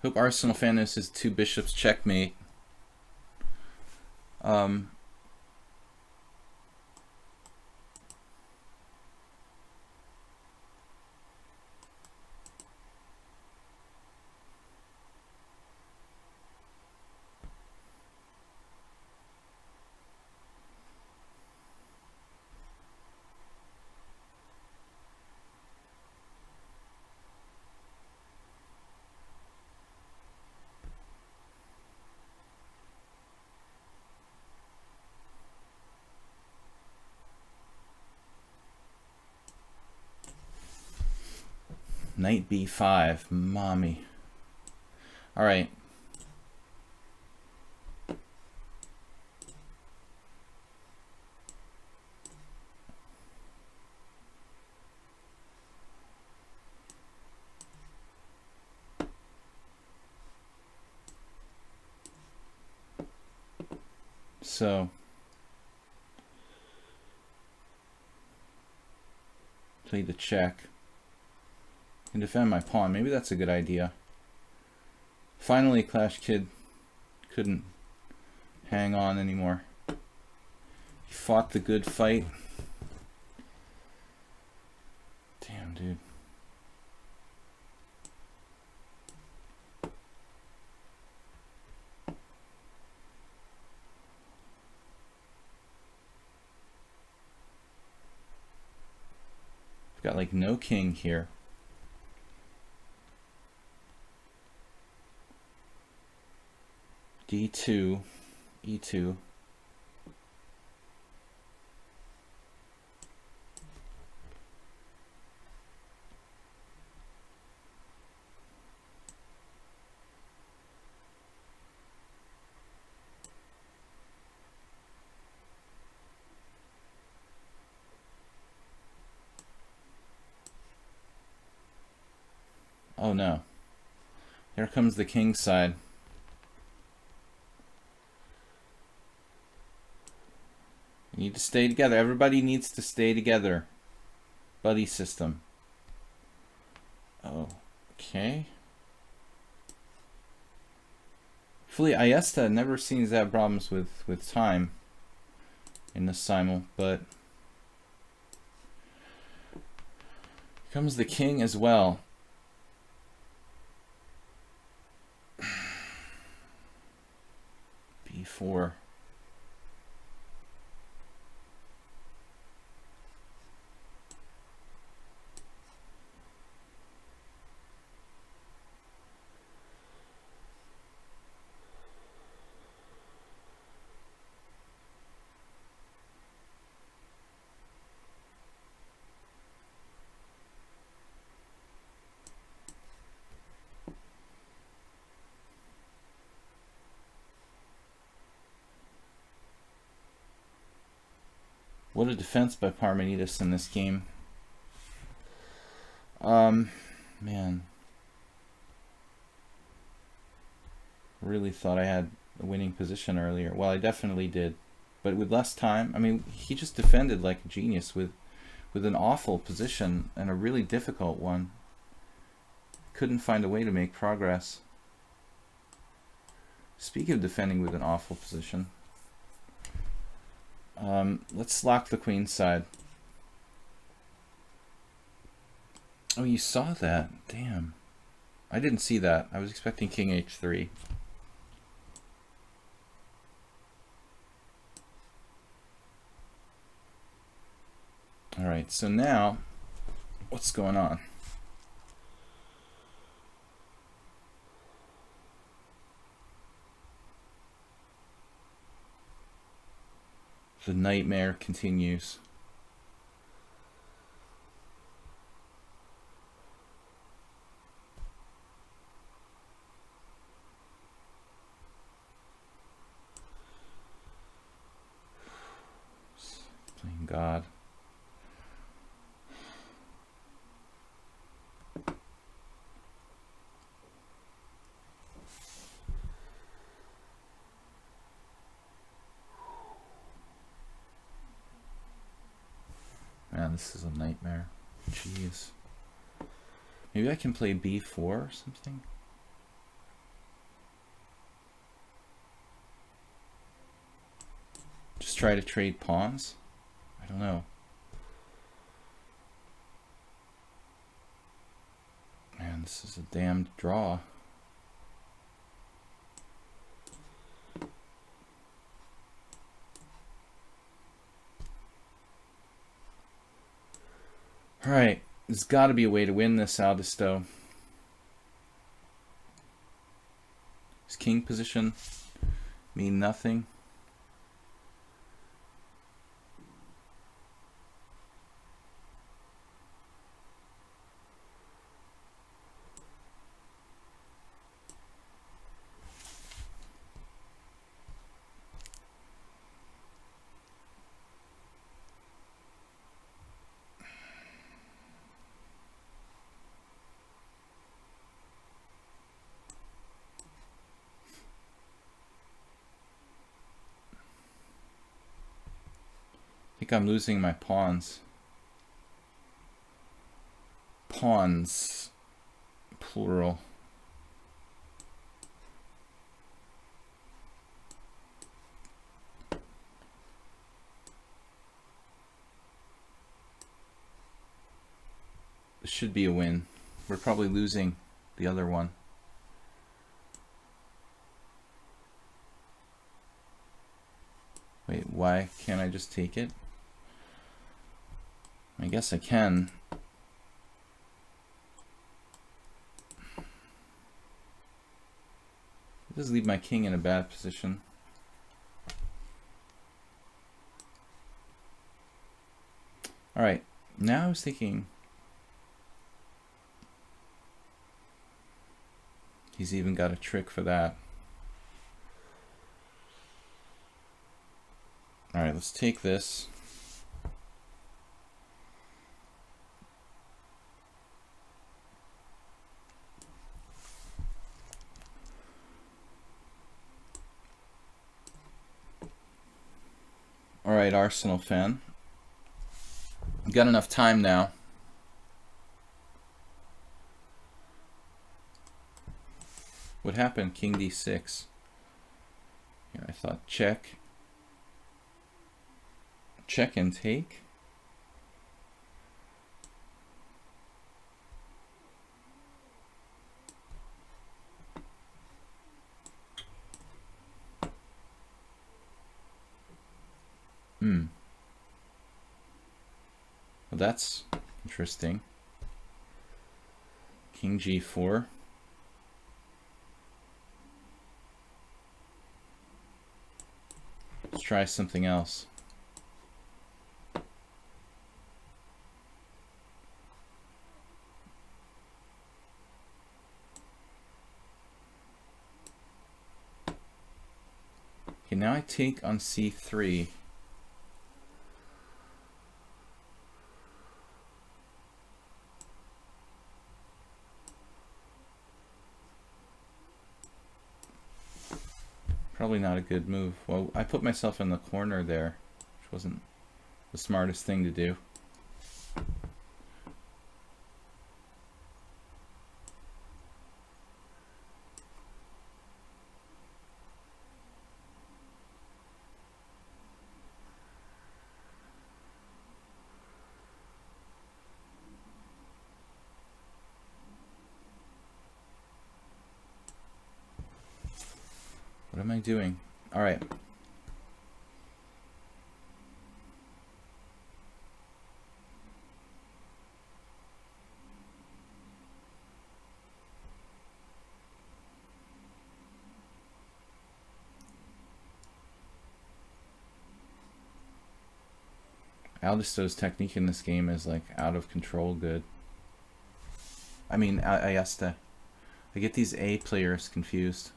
Speaker 1: Hope Arsenal fan knows his 2 bishops checkmate. Knight b5, mommy. All right. So play the check. Can defend my pawn. Maybe that's a good idea. Finally, Clash Kid couldn't hang on anymore. He fought the good fight. Damn, dude. I've got like no king here. D2, E2. Oh no. Here comes the king side. You need to stay together. Everybody needs to stay together. Buddy system. Oh, okay. Hopefully, Ayesta never seems to have problems with time in the simul, but here comes the king as well. B4. What a defense by Parmenides in this game. Man. Really thought I had a winning position earlier. Well, I definitely did. But with less time, I mean, he just defended like a genius with an awful position and a really difficult one. Couldn't find a way to make progress. Speaking of defending with an awful position, let's lock the queen side. Oh, you saw that? Damn. I didn't see that. I was expecting king h3. Alright, so now, what's going on? The nightmare continues. Playing God. Man, this is a nightmare. Jeez. Maybe I can play b4 or something? Just try to trade pawns? I don't know. Man, this is a damned draw. Alright, there's got to be a way to win this, Aldisto. His king position mean nothing. I think I'm losing my pawns. Pawns, plural. This should be a win. We're probably losing the other one. Wait, why can't I just take it? I guess I can. This does leave my king in a bad position. Alright, now I was thinking he's even got a trick for that. Alright, let's take this. Alright, Arsenal fan. We've got enough time now. What happened? King d6. Here, I thought check. Check and take. Well, that's interesting. King g4. Let's try something else. Okay, now I take on c3. probably not a good move. Well, I put myself in the corner there, which wasn't the smartest thing to do. What am I doing? All right. Aldisto's technique in this game is like out of control good. I mean, Ayesta. I get these A players confused.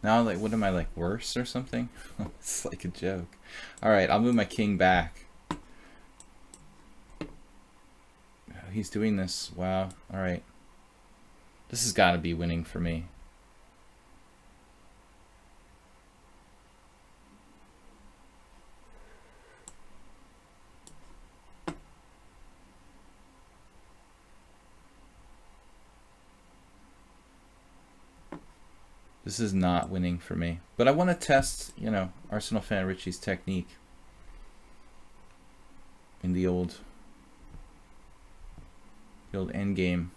Speaker 1: Now, like, what am I, like, worse or something? It's like a joke. All right, I'll move my king back. He's doing this. Wow. All right. This has got to be winning for me. This is not winning for me. But I want to test, you know, Arsenal fan Richie's technique in the old end game.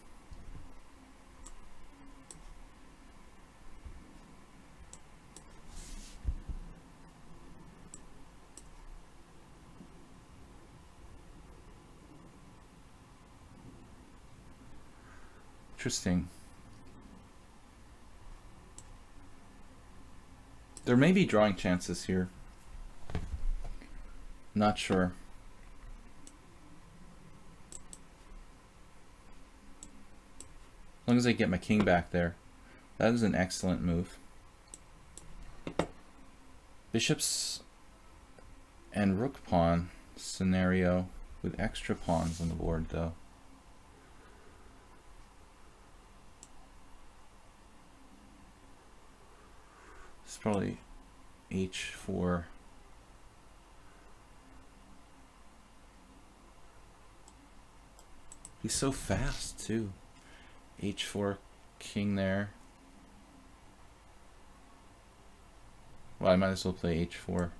Speaker 1: Interesting. There may be drawing chances here. Not sure. As long as I get my king back there. That is an excellent move. Bishops and rook pawn scenario with extra pawns on the board though. It's probably h4. He's so fast too. h4 king there. Well, I might as well play h4.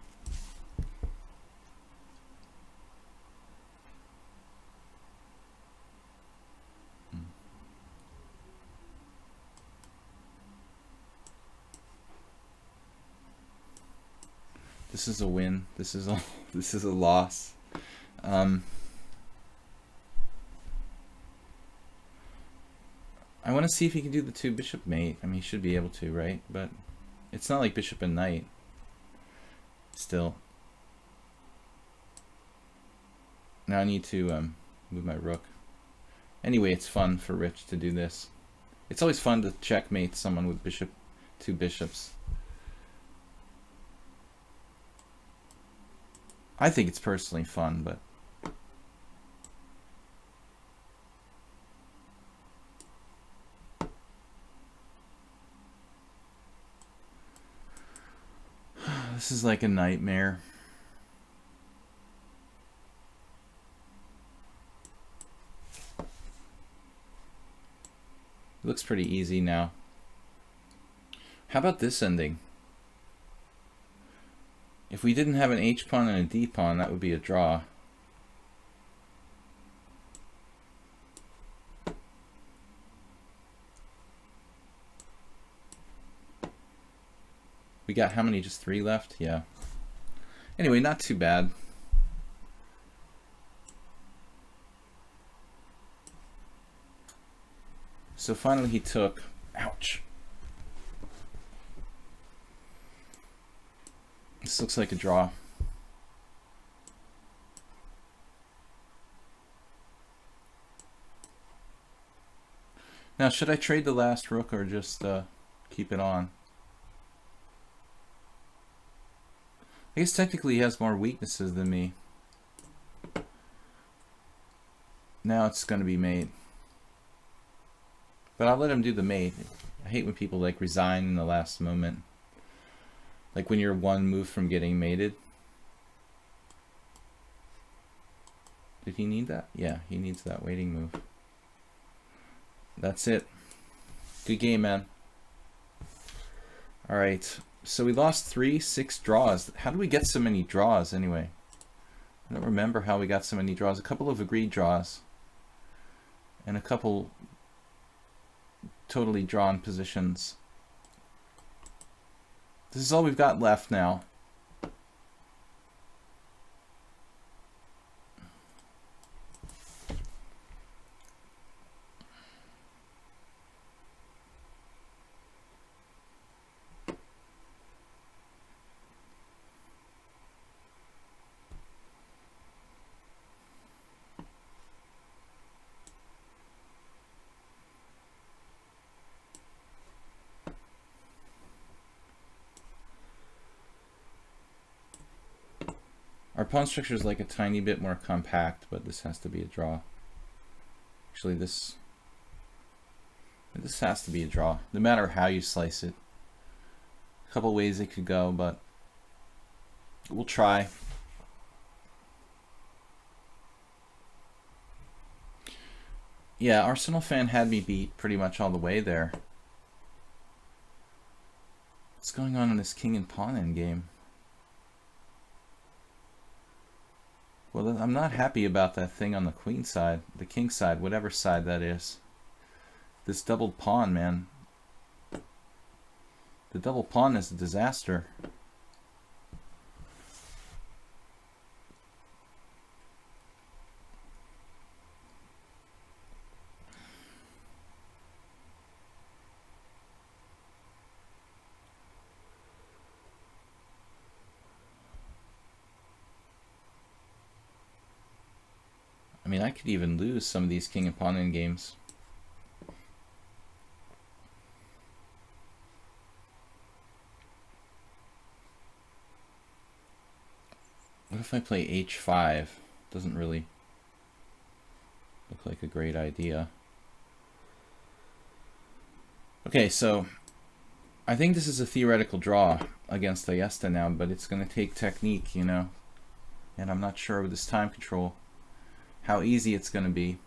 Speaker 1: This is a win. This is a loss. I want to see if he can do the two bishop mate. I mean, he should be able to, right? But it's not like bishop and knight. Still. Now I need to move my rook. Anyway, it's fun for Rich to do this. It's always fun to checkmate someone with two bishops. I think it's personally fun, but this is like a nightmare. It looks pretty easy now. How about this ending? If we didn't have an H pawn and a D pawn, that would be a draw. We got how many? Just 3 left? Yeah. Anyway, not too bad. So finally he took, ouch. This looks like a draw. Now, should I trade the last rook or just keep it on? I guess technically he has more weaknesses than me. Now it's going to be mate. But I'll let him do the mate. I hate when people like resign in the last moment. Like when you're one move from getting mated. Did he need that? Yeah, he needs that waiting move. That's it. Good game, man. Alright, so we lost 6 draws. How did we get so many draws anyway? I don't remember how we got so many draws. A couple of agreed draws. And a couple totally drawn positions. This is all we've got left now. Our pawn structure is like a tiny bit more compact, but this has to be a draw. Actually, this has to be a draw, no matter how you slice it. A couple ways it could go, but we'll try. Yeah, Arsenal fan had me beat pretty much all the way there. What's going on in this king and pawn endgame? Well, I'm not happy about that thing on the queen side, the king side, whatever side that is. This doubled pawn, man. The double pawn is a disaster. I mean, I could even lose some of these king and pawn end games. What if I play h5? Doesn't really look like a great idea. Okay, so I think this is a theoretical draw against Ayesta now, but it's going to take technique, you know. And I'm not sure with this time control how easy it's going to be.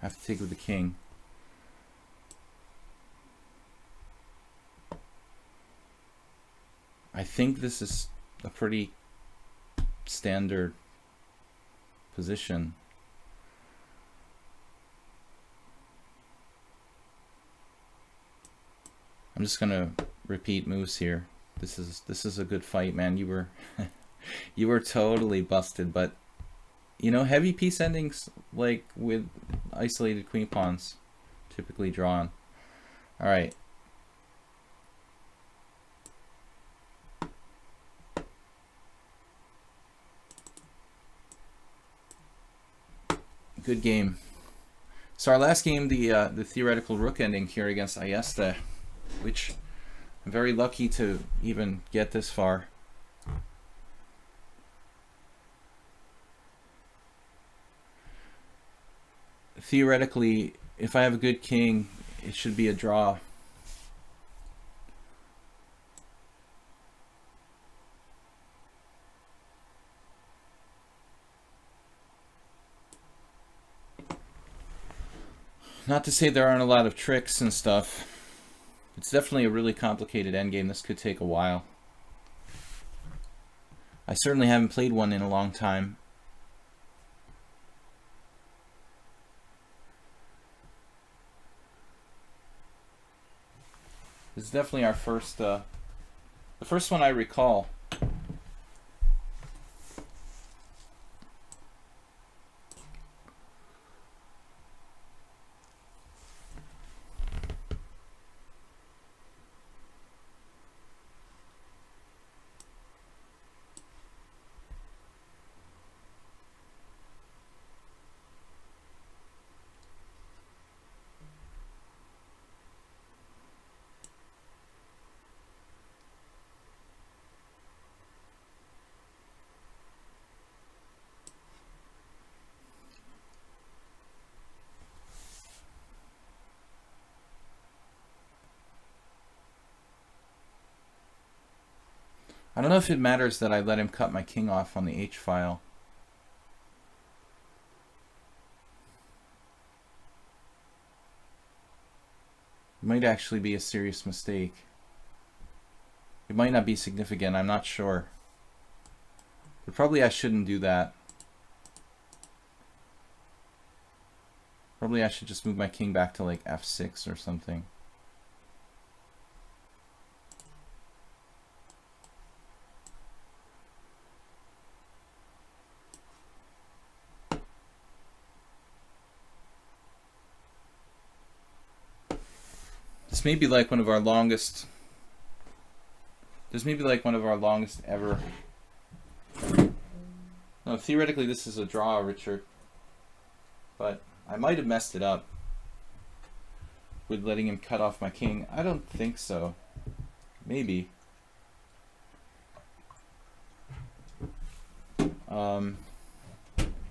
Speaker 1: I have to take with the king. I think this is a pretty standard position. I'm just gonna repeat moves here. This is a good fight, man. You were you were totally busted, but you know, heavy piece endings like with isolated queen pawns typically drawn. All right. Good game. So our last game, the theoretical rook ending here against Ayesta, which I'm very lucky to even get this far. Theoretically, if I have a good king, it should be a draw. Not to say there aren't a lot of tricks and stuff. It's definitely a really complicated endgame. This could take a while. I certainly haven't played one in a long time. This is definitely our first, the first one I recall. I don't know if it matters that I let him cut my king off on the H file. It might actually be a serious mistake. It might not be significant, I'm not sure. But probably I shouldn't do that. Probably I should just move my king back to like f6 or something. This may be like one of our longest. This may be like one of our longest ever. No, theoretically this is a draw, Richard. But I might have messed it up with letting him cut off my king. I don't think so. Maybe.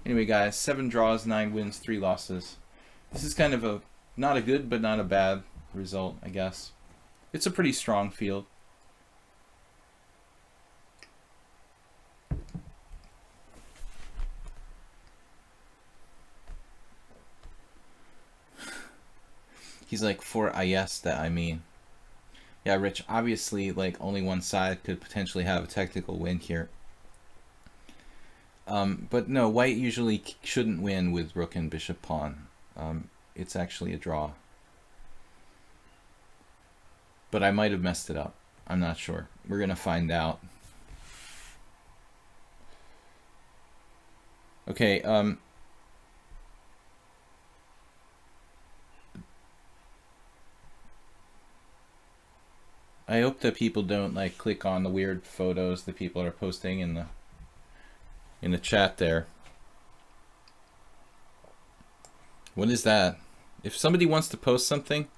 Speaker 1: Anyway, guys, 7 draws, 9 wins, 3 losses. This is kind of a not a good but not a bad result, I guess. It's a pretty strong field. He's like, for IS that I mean. Yeah, Rich, obviously, like, only one side could potentially have a technical win here. But no, white usually shouldn't win with rook and bishop pawn. It's actually a draw. But I might have messed it up. I'm not sure. We're going to find out. Okay, I hope that people don't like click on the weird photos that people are posting in the chat there. What is that? If somebody wants to post something,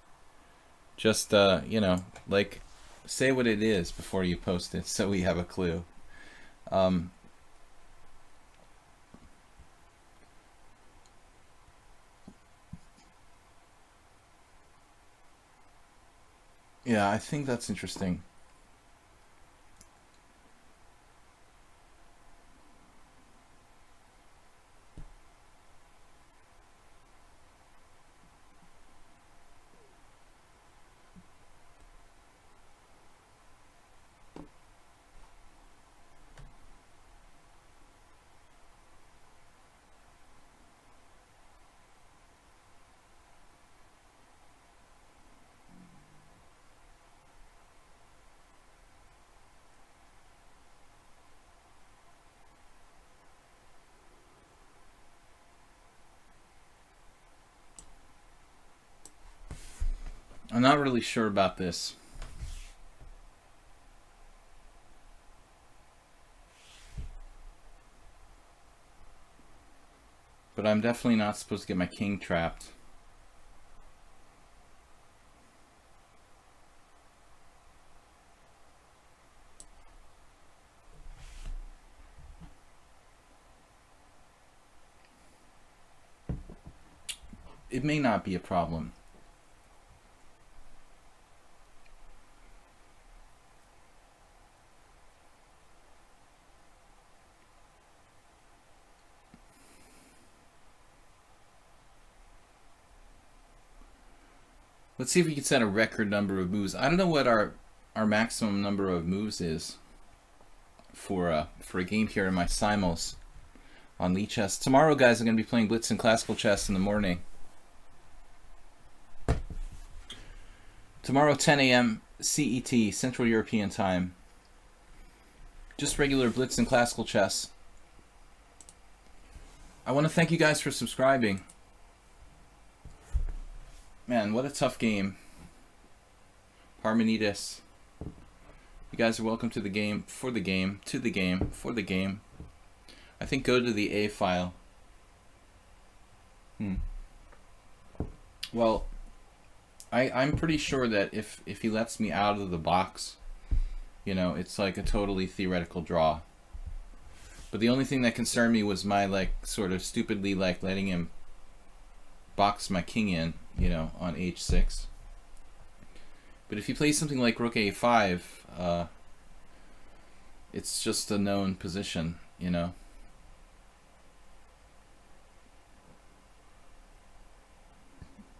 Speaker 1: just you know, like, say what it is before you post it so we have a clue. Yeah, I think that's interesting. I'm not really sure about this. But I'm definitely not supposed to get my king trapped. It may not be a problem. Let's see if we can set a record number of moves. I don't know what our maximum number of moves is for a game here in my simuls on lichess. Tomorrow, guys, I'm going to be playing Blitz and Classical Chess in the morning. Tomorrow, 10 a.m. CET, Central European Time. Just regular Blitz and Classical Chess. I want to thank you guys for subscribing. Man, what a tough game. Parmenides. You guys are welcome to the game, for the game, to the game, for the game. I think go to the A file. Well, I'm pretty sure that if he lets me out of the box, you know, it's like a totally theoretical draw. But the only thing that concerned me was my, like, sort of stupidly, like, letting him box my king in, you know, on h6. But if he plays something like rook a5, It's just a known position, you know.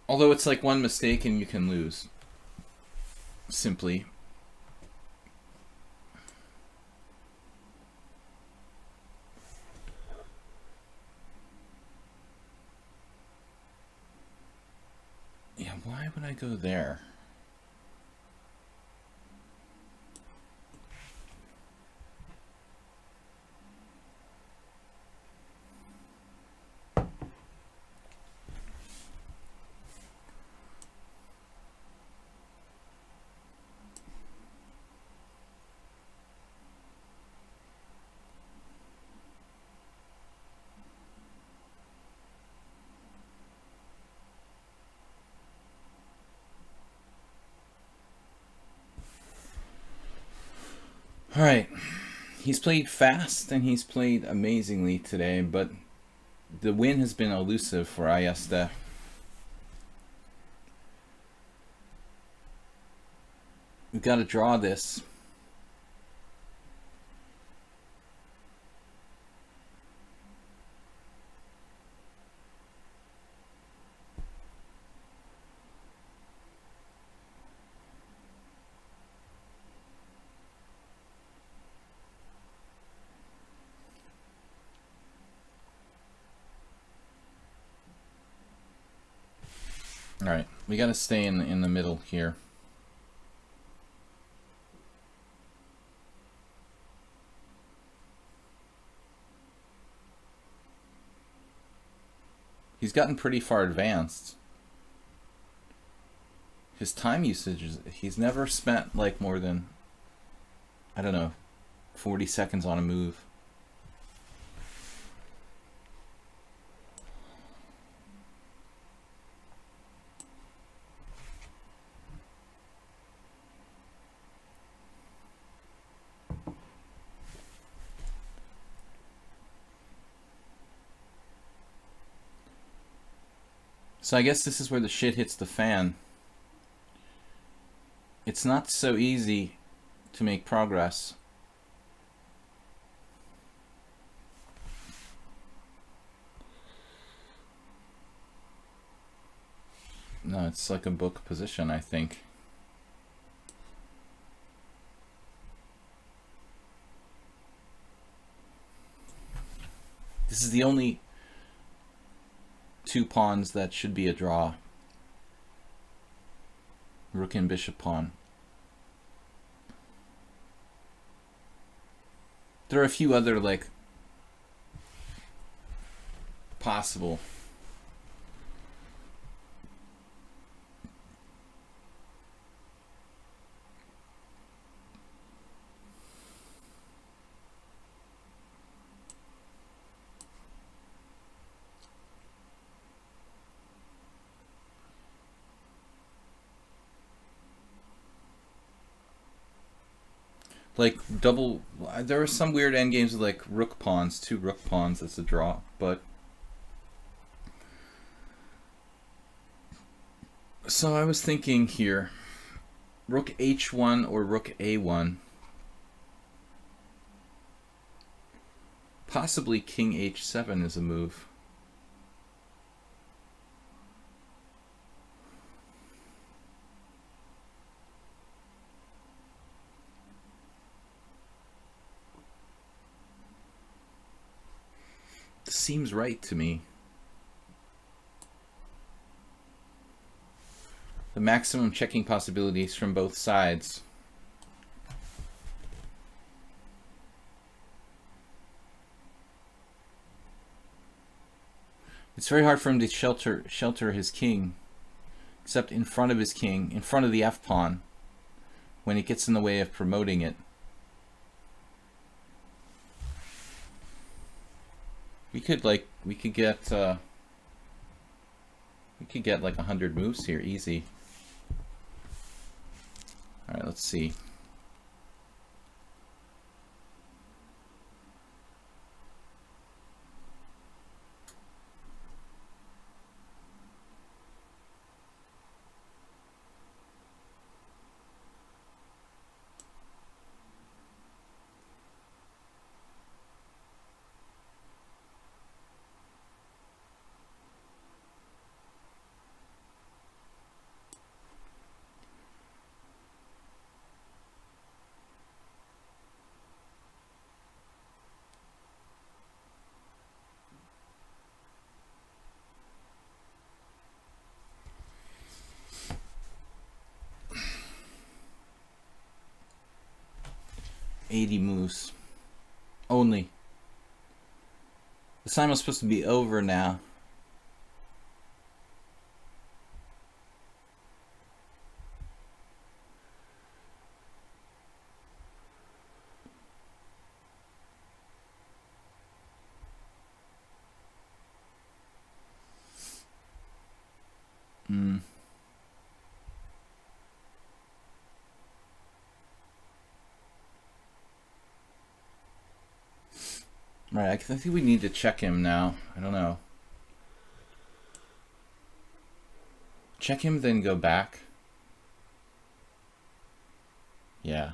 Speaker 1: Although it's like one mistake and you can lose. Simply. Yeah, why would I go there? All right. He's played fast and he's played amazingly today, but the win has been elusive for Ayesta. We've got to draw this. All right, we got to stay in the middle here. He's gotten pretty far advanced. His time usage is, he's never spent like more than, I don't know, 40 seconds on a move. So I guess this is where the shit hits the fan. It's not so easy to make progress. No, it's like a book position, I think. This is the only two pawns that should be a draw. Rook and bishop pawn. There are a few other like possible. Like double, there are some weird endgames with like rook pawns, two rook pawns, that's a draw, but so I was thinking here, rook h1 or rook a1, possibly king h7 is a move. Seems right to me. The maximum checking possibilities from both sides. It's very hard for him to shelter his king, except in front of his king, in front of the f-pawn, when it gets in the way of promoting it. We could get like 100 moves here, easy. All right, let's see. 80 moves. Only. The simu's supposed to be over now. Right, I think we need to check him now. I don't know. Check him, then go back. Yeah.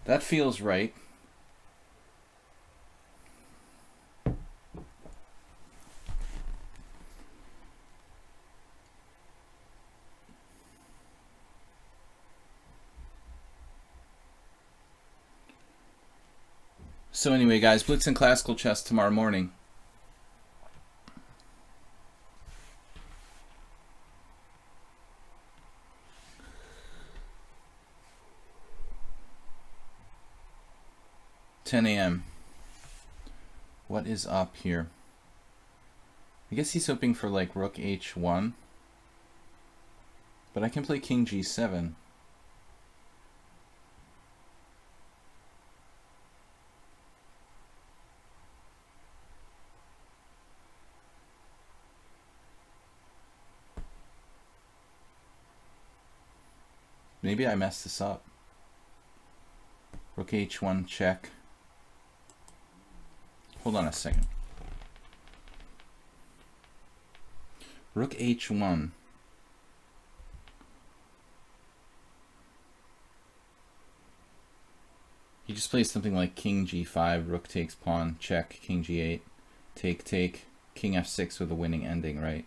Speaker 1: That feels right. So anyway, guys, Blitz and Classical Chess tomorrow morning. $10 a.m. What is up here? I guess he's hoping for like Rook H1. But I can play King G7. Maybe I messed this up. Rook H1 check. Hold on a second. Rook H1. He just plays something like King G5, Rook takes pawn, check, King G8, take, take, King F6 with a winning ending, right?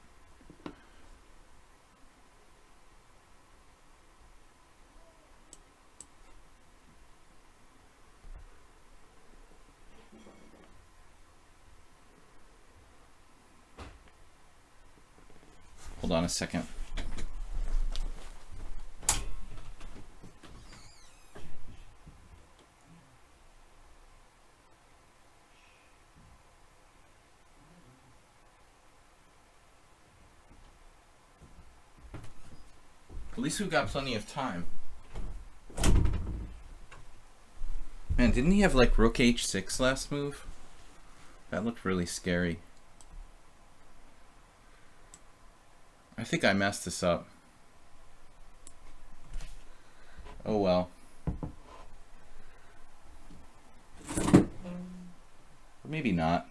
Speaker 1: Hold on a second. At least we've got plenty of time. Man, didn't he have like Rook H6 last move? That looked really scary. I think I messed this up. Oh well. Or maybe not.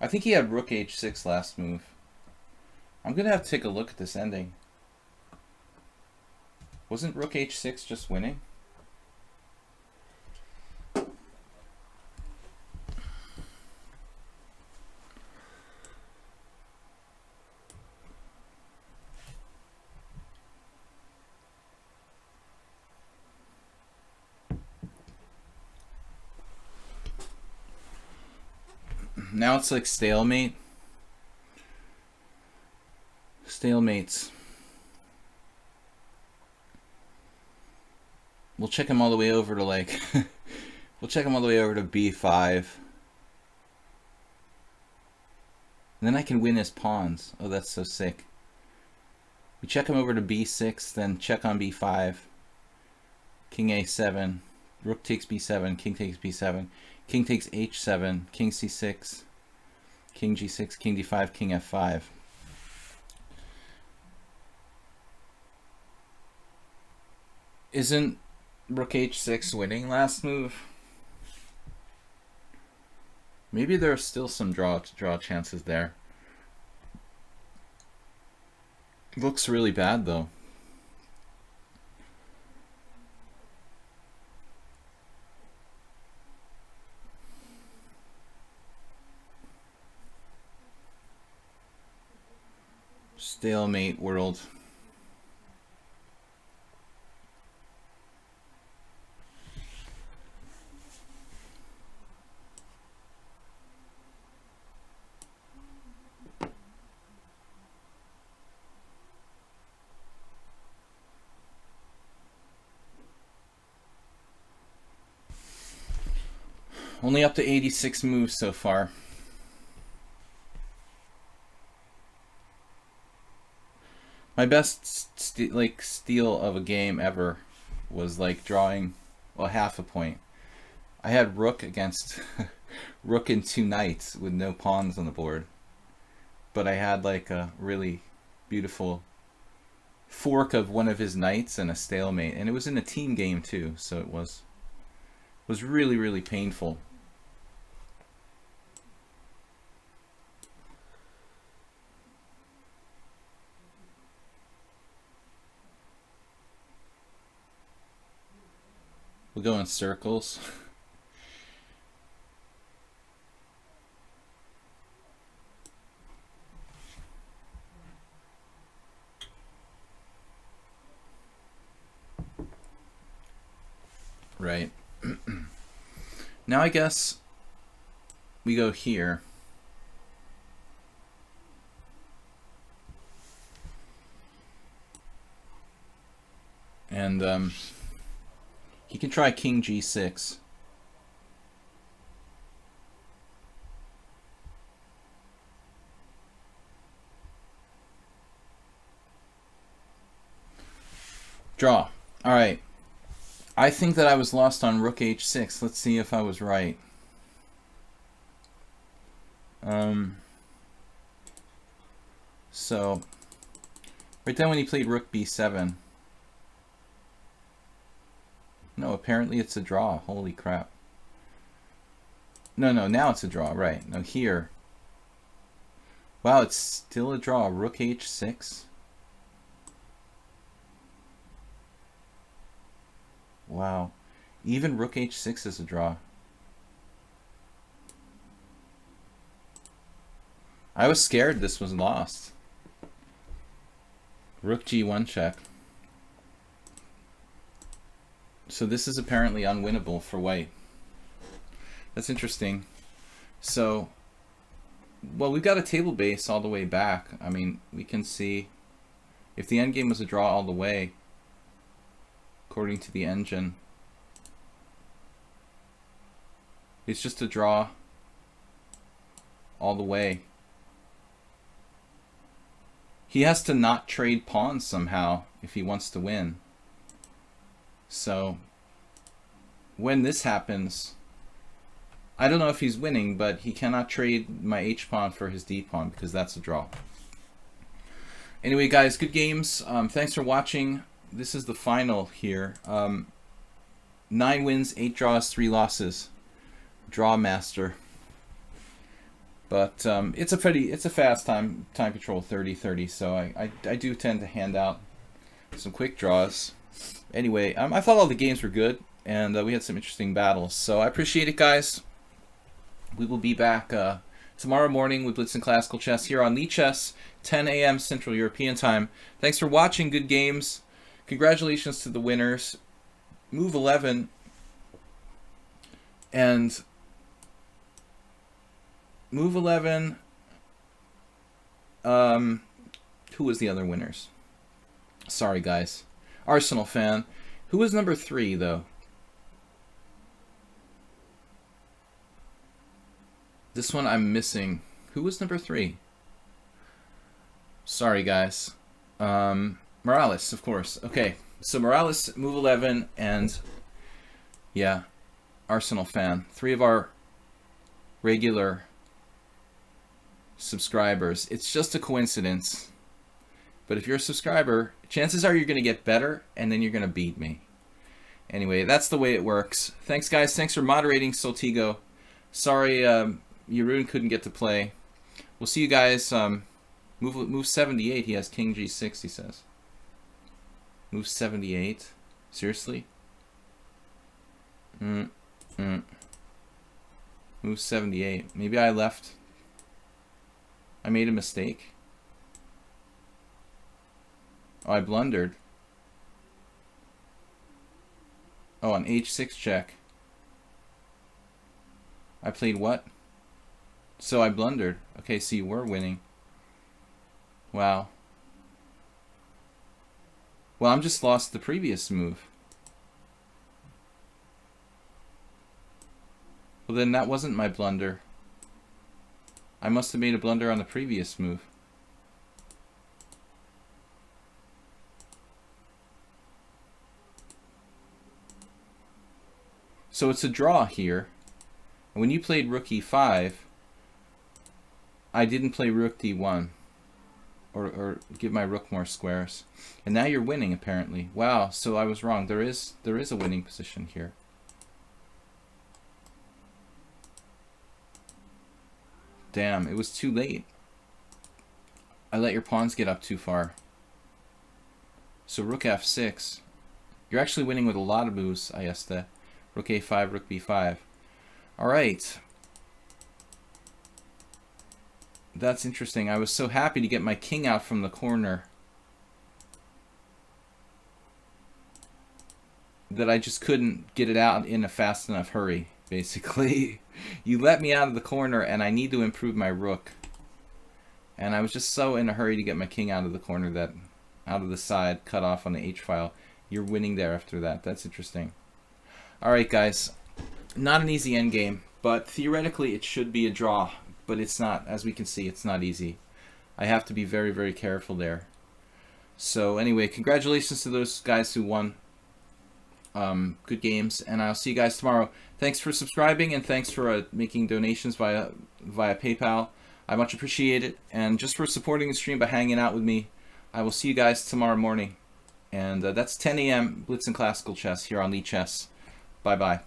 Speaker 1: I think he had Rook H6 last move. I'm gonna have to take a look at this ending. Wasn't Rook H6 just winning? Now it's like stalemate. Stalemates. We'll check him all the way over to like we'll check him all the way over to B5. And then I can win his pawns. Oh, that's so sick. We check him over to B6, then check on B5. King A7. Rook takes B7, King takes B7. King takes H7, King C6, King G6, King D5, King F5. Isn't Rook H6 winning last move? Maybe there are still some draw chances there. Looks really bad though. Stalemate world. Only up to 86 moves so far. My best steal of a game ever was like drawing, well, half a point. I had rook against rook and 2 knights with no pawns on the board. But I had like a really beautiful fork of one of his knights and a stalemate. And it was in a team game too, so it was really, really painful. We'll go in circles. Right. Now I guess we go here. And he can try king g6. Draw. All right. I think that I was lost on rook h6. Let's see if I was right. So, right then when he played rook b7. No, apparently it's a draw. Holy crap. No, now it's a draw. Right. No, here. Wow, it's still a draw. Rook h6. Wow. Even rook h6 is a draw. I was scared this was lost. Rook g1 check. So this is apparently unwinnable for white. That's interesting. So, well, we've got a table base all the way back. I mean, we can see if the endgame was a draw all the way, according to the engine, it's just a draw all the way. He has to not trade pawns somehow if he wants to win. So when this happens, I don't know if he's winning, but he cannot trade my h pawn for his d pawn because that's a draw. Anyway, guys, good games. Thanks for watching. This is the final here. 9 wins, 8 draws, 3 losses. Draw master. But it's a fast time control 30-30, so I do tend to hand out some quick draws. Anyway, I thought all the games were good, and we had some interesting battles. So I appreciate it, guys. We will be back tomorrow morning with Blitz and Classical Chess here on lichess, 10 a.m. Central European Time. Thanks for watching. Good games. Congratulations to the winners. Move 11 and Move 11. Who was the other winners? Sorry, guys. Arsenal fan. Who was number 3, though? This one I'm missing. Who was number 3? Sorry, guys. Morales, of course. Okay, so Morales, move 11, and yeah, Arsenal fan. 3 of our regular subscribers. It's just a coincidence. But if you're a subscriber, chances are you're going to get better, and then you're going to beat me. Anyway, that's the way it works. Thanks, guys. Thanks for moderating, Soltigo. Sorry, Jeroen couldn't get to play. We'll see you guys. Move 78. He has king g6, he says. Move 78. Seriously? Move 78. Maybe I left. I made a mistake. Oh, I blundered. Oh, on h6 check. I played what? So I blundered. Okay, so you were winning. Wow. Well, I'm just lost the previous move. Well, Well, then that wasn't my blunder. I must have made a blunder on the previous move. So it's a draw here. And when you played rook e5, I didn't play rook d1. Or give my rook more squares. And now you're winning, apparently. Wow, so I was wrong. There is a winning position here. Damn, it was too late. I let your pawns get up too far. So rook f6. You're actually winning with a lot of moves, Ayeste. Rook a5, rook b5. Alright. That's interesting. I was so happy to get my king out from the corner that I just couldn't get it out in a fast enough hurry, basically. You let me out of the corner and I need to improve my rook. And I was just so in a hurry to get my king out of the corner that out of the side, cut off on the h-file. You're winning there after that. That's interesting. Alright guys, not an easy endgame, but theoretically it should be a draw. But it's not. As we can see, it's not easy. I have to be very, very careful there. So anyway, congratulations to those guys who won. Good games, and I'll see you guys tomorrow. Thanks for subscribing, and thanks for making donations via PayPal. I much appreciate it, and just for supporting the stream by hanging out with me. I will see you guys tomorrow morning, and that's 10 a.m. Blitz and Classical Chess here on lichess. Bye bye.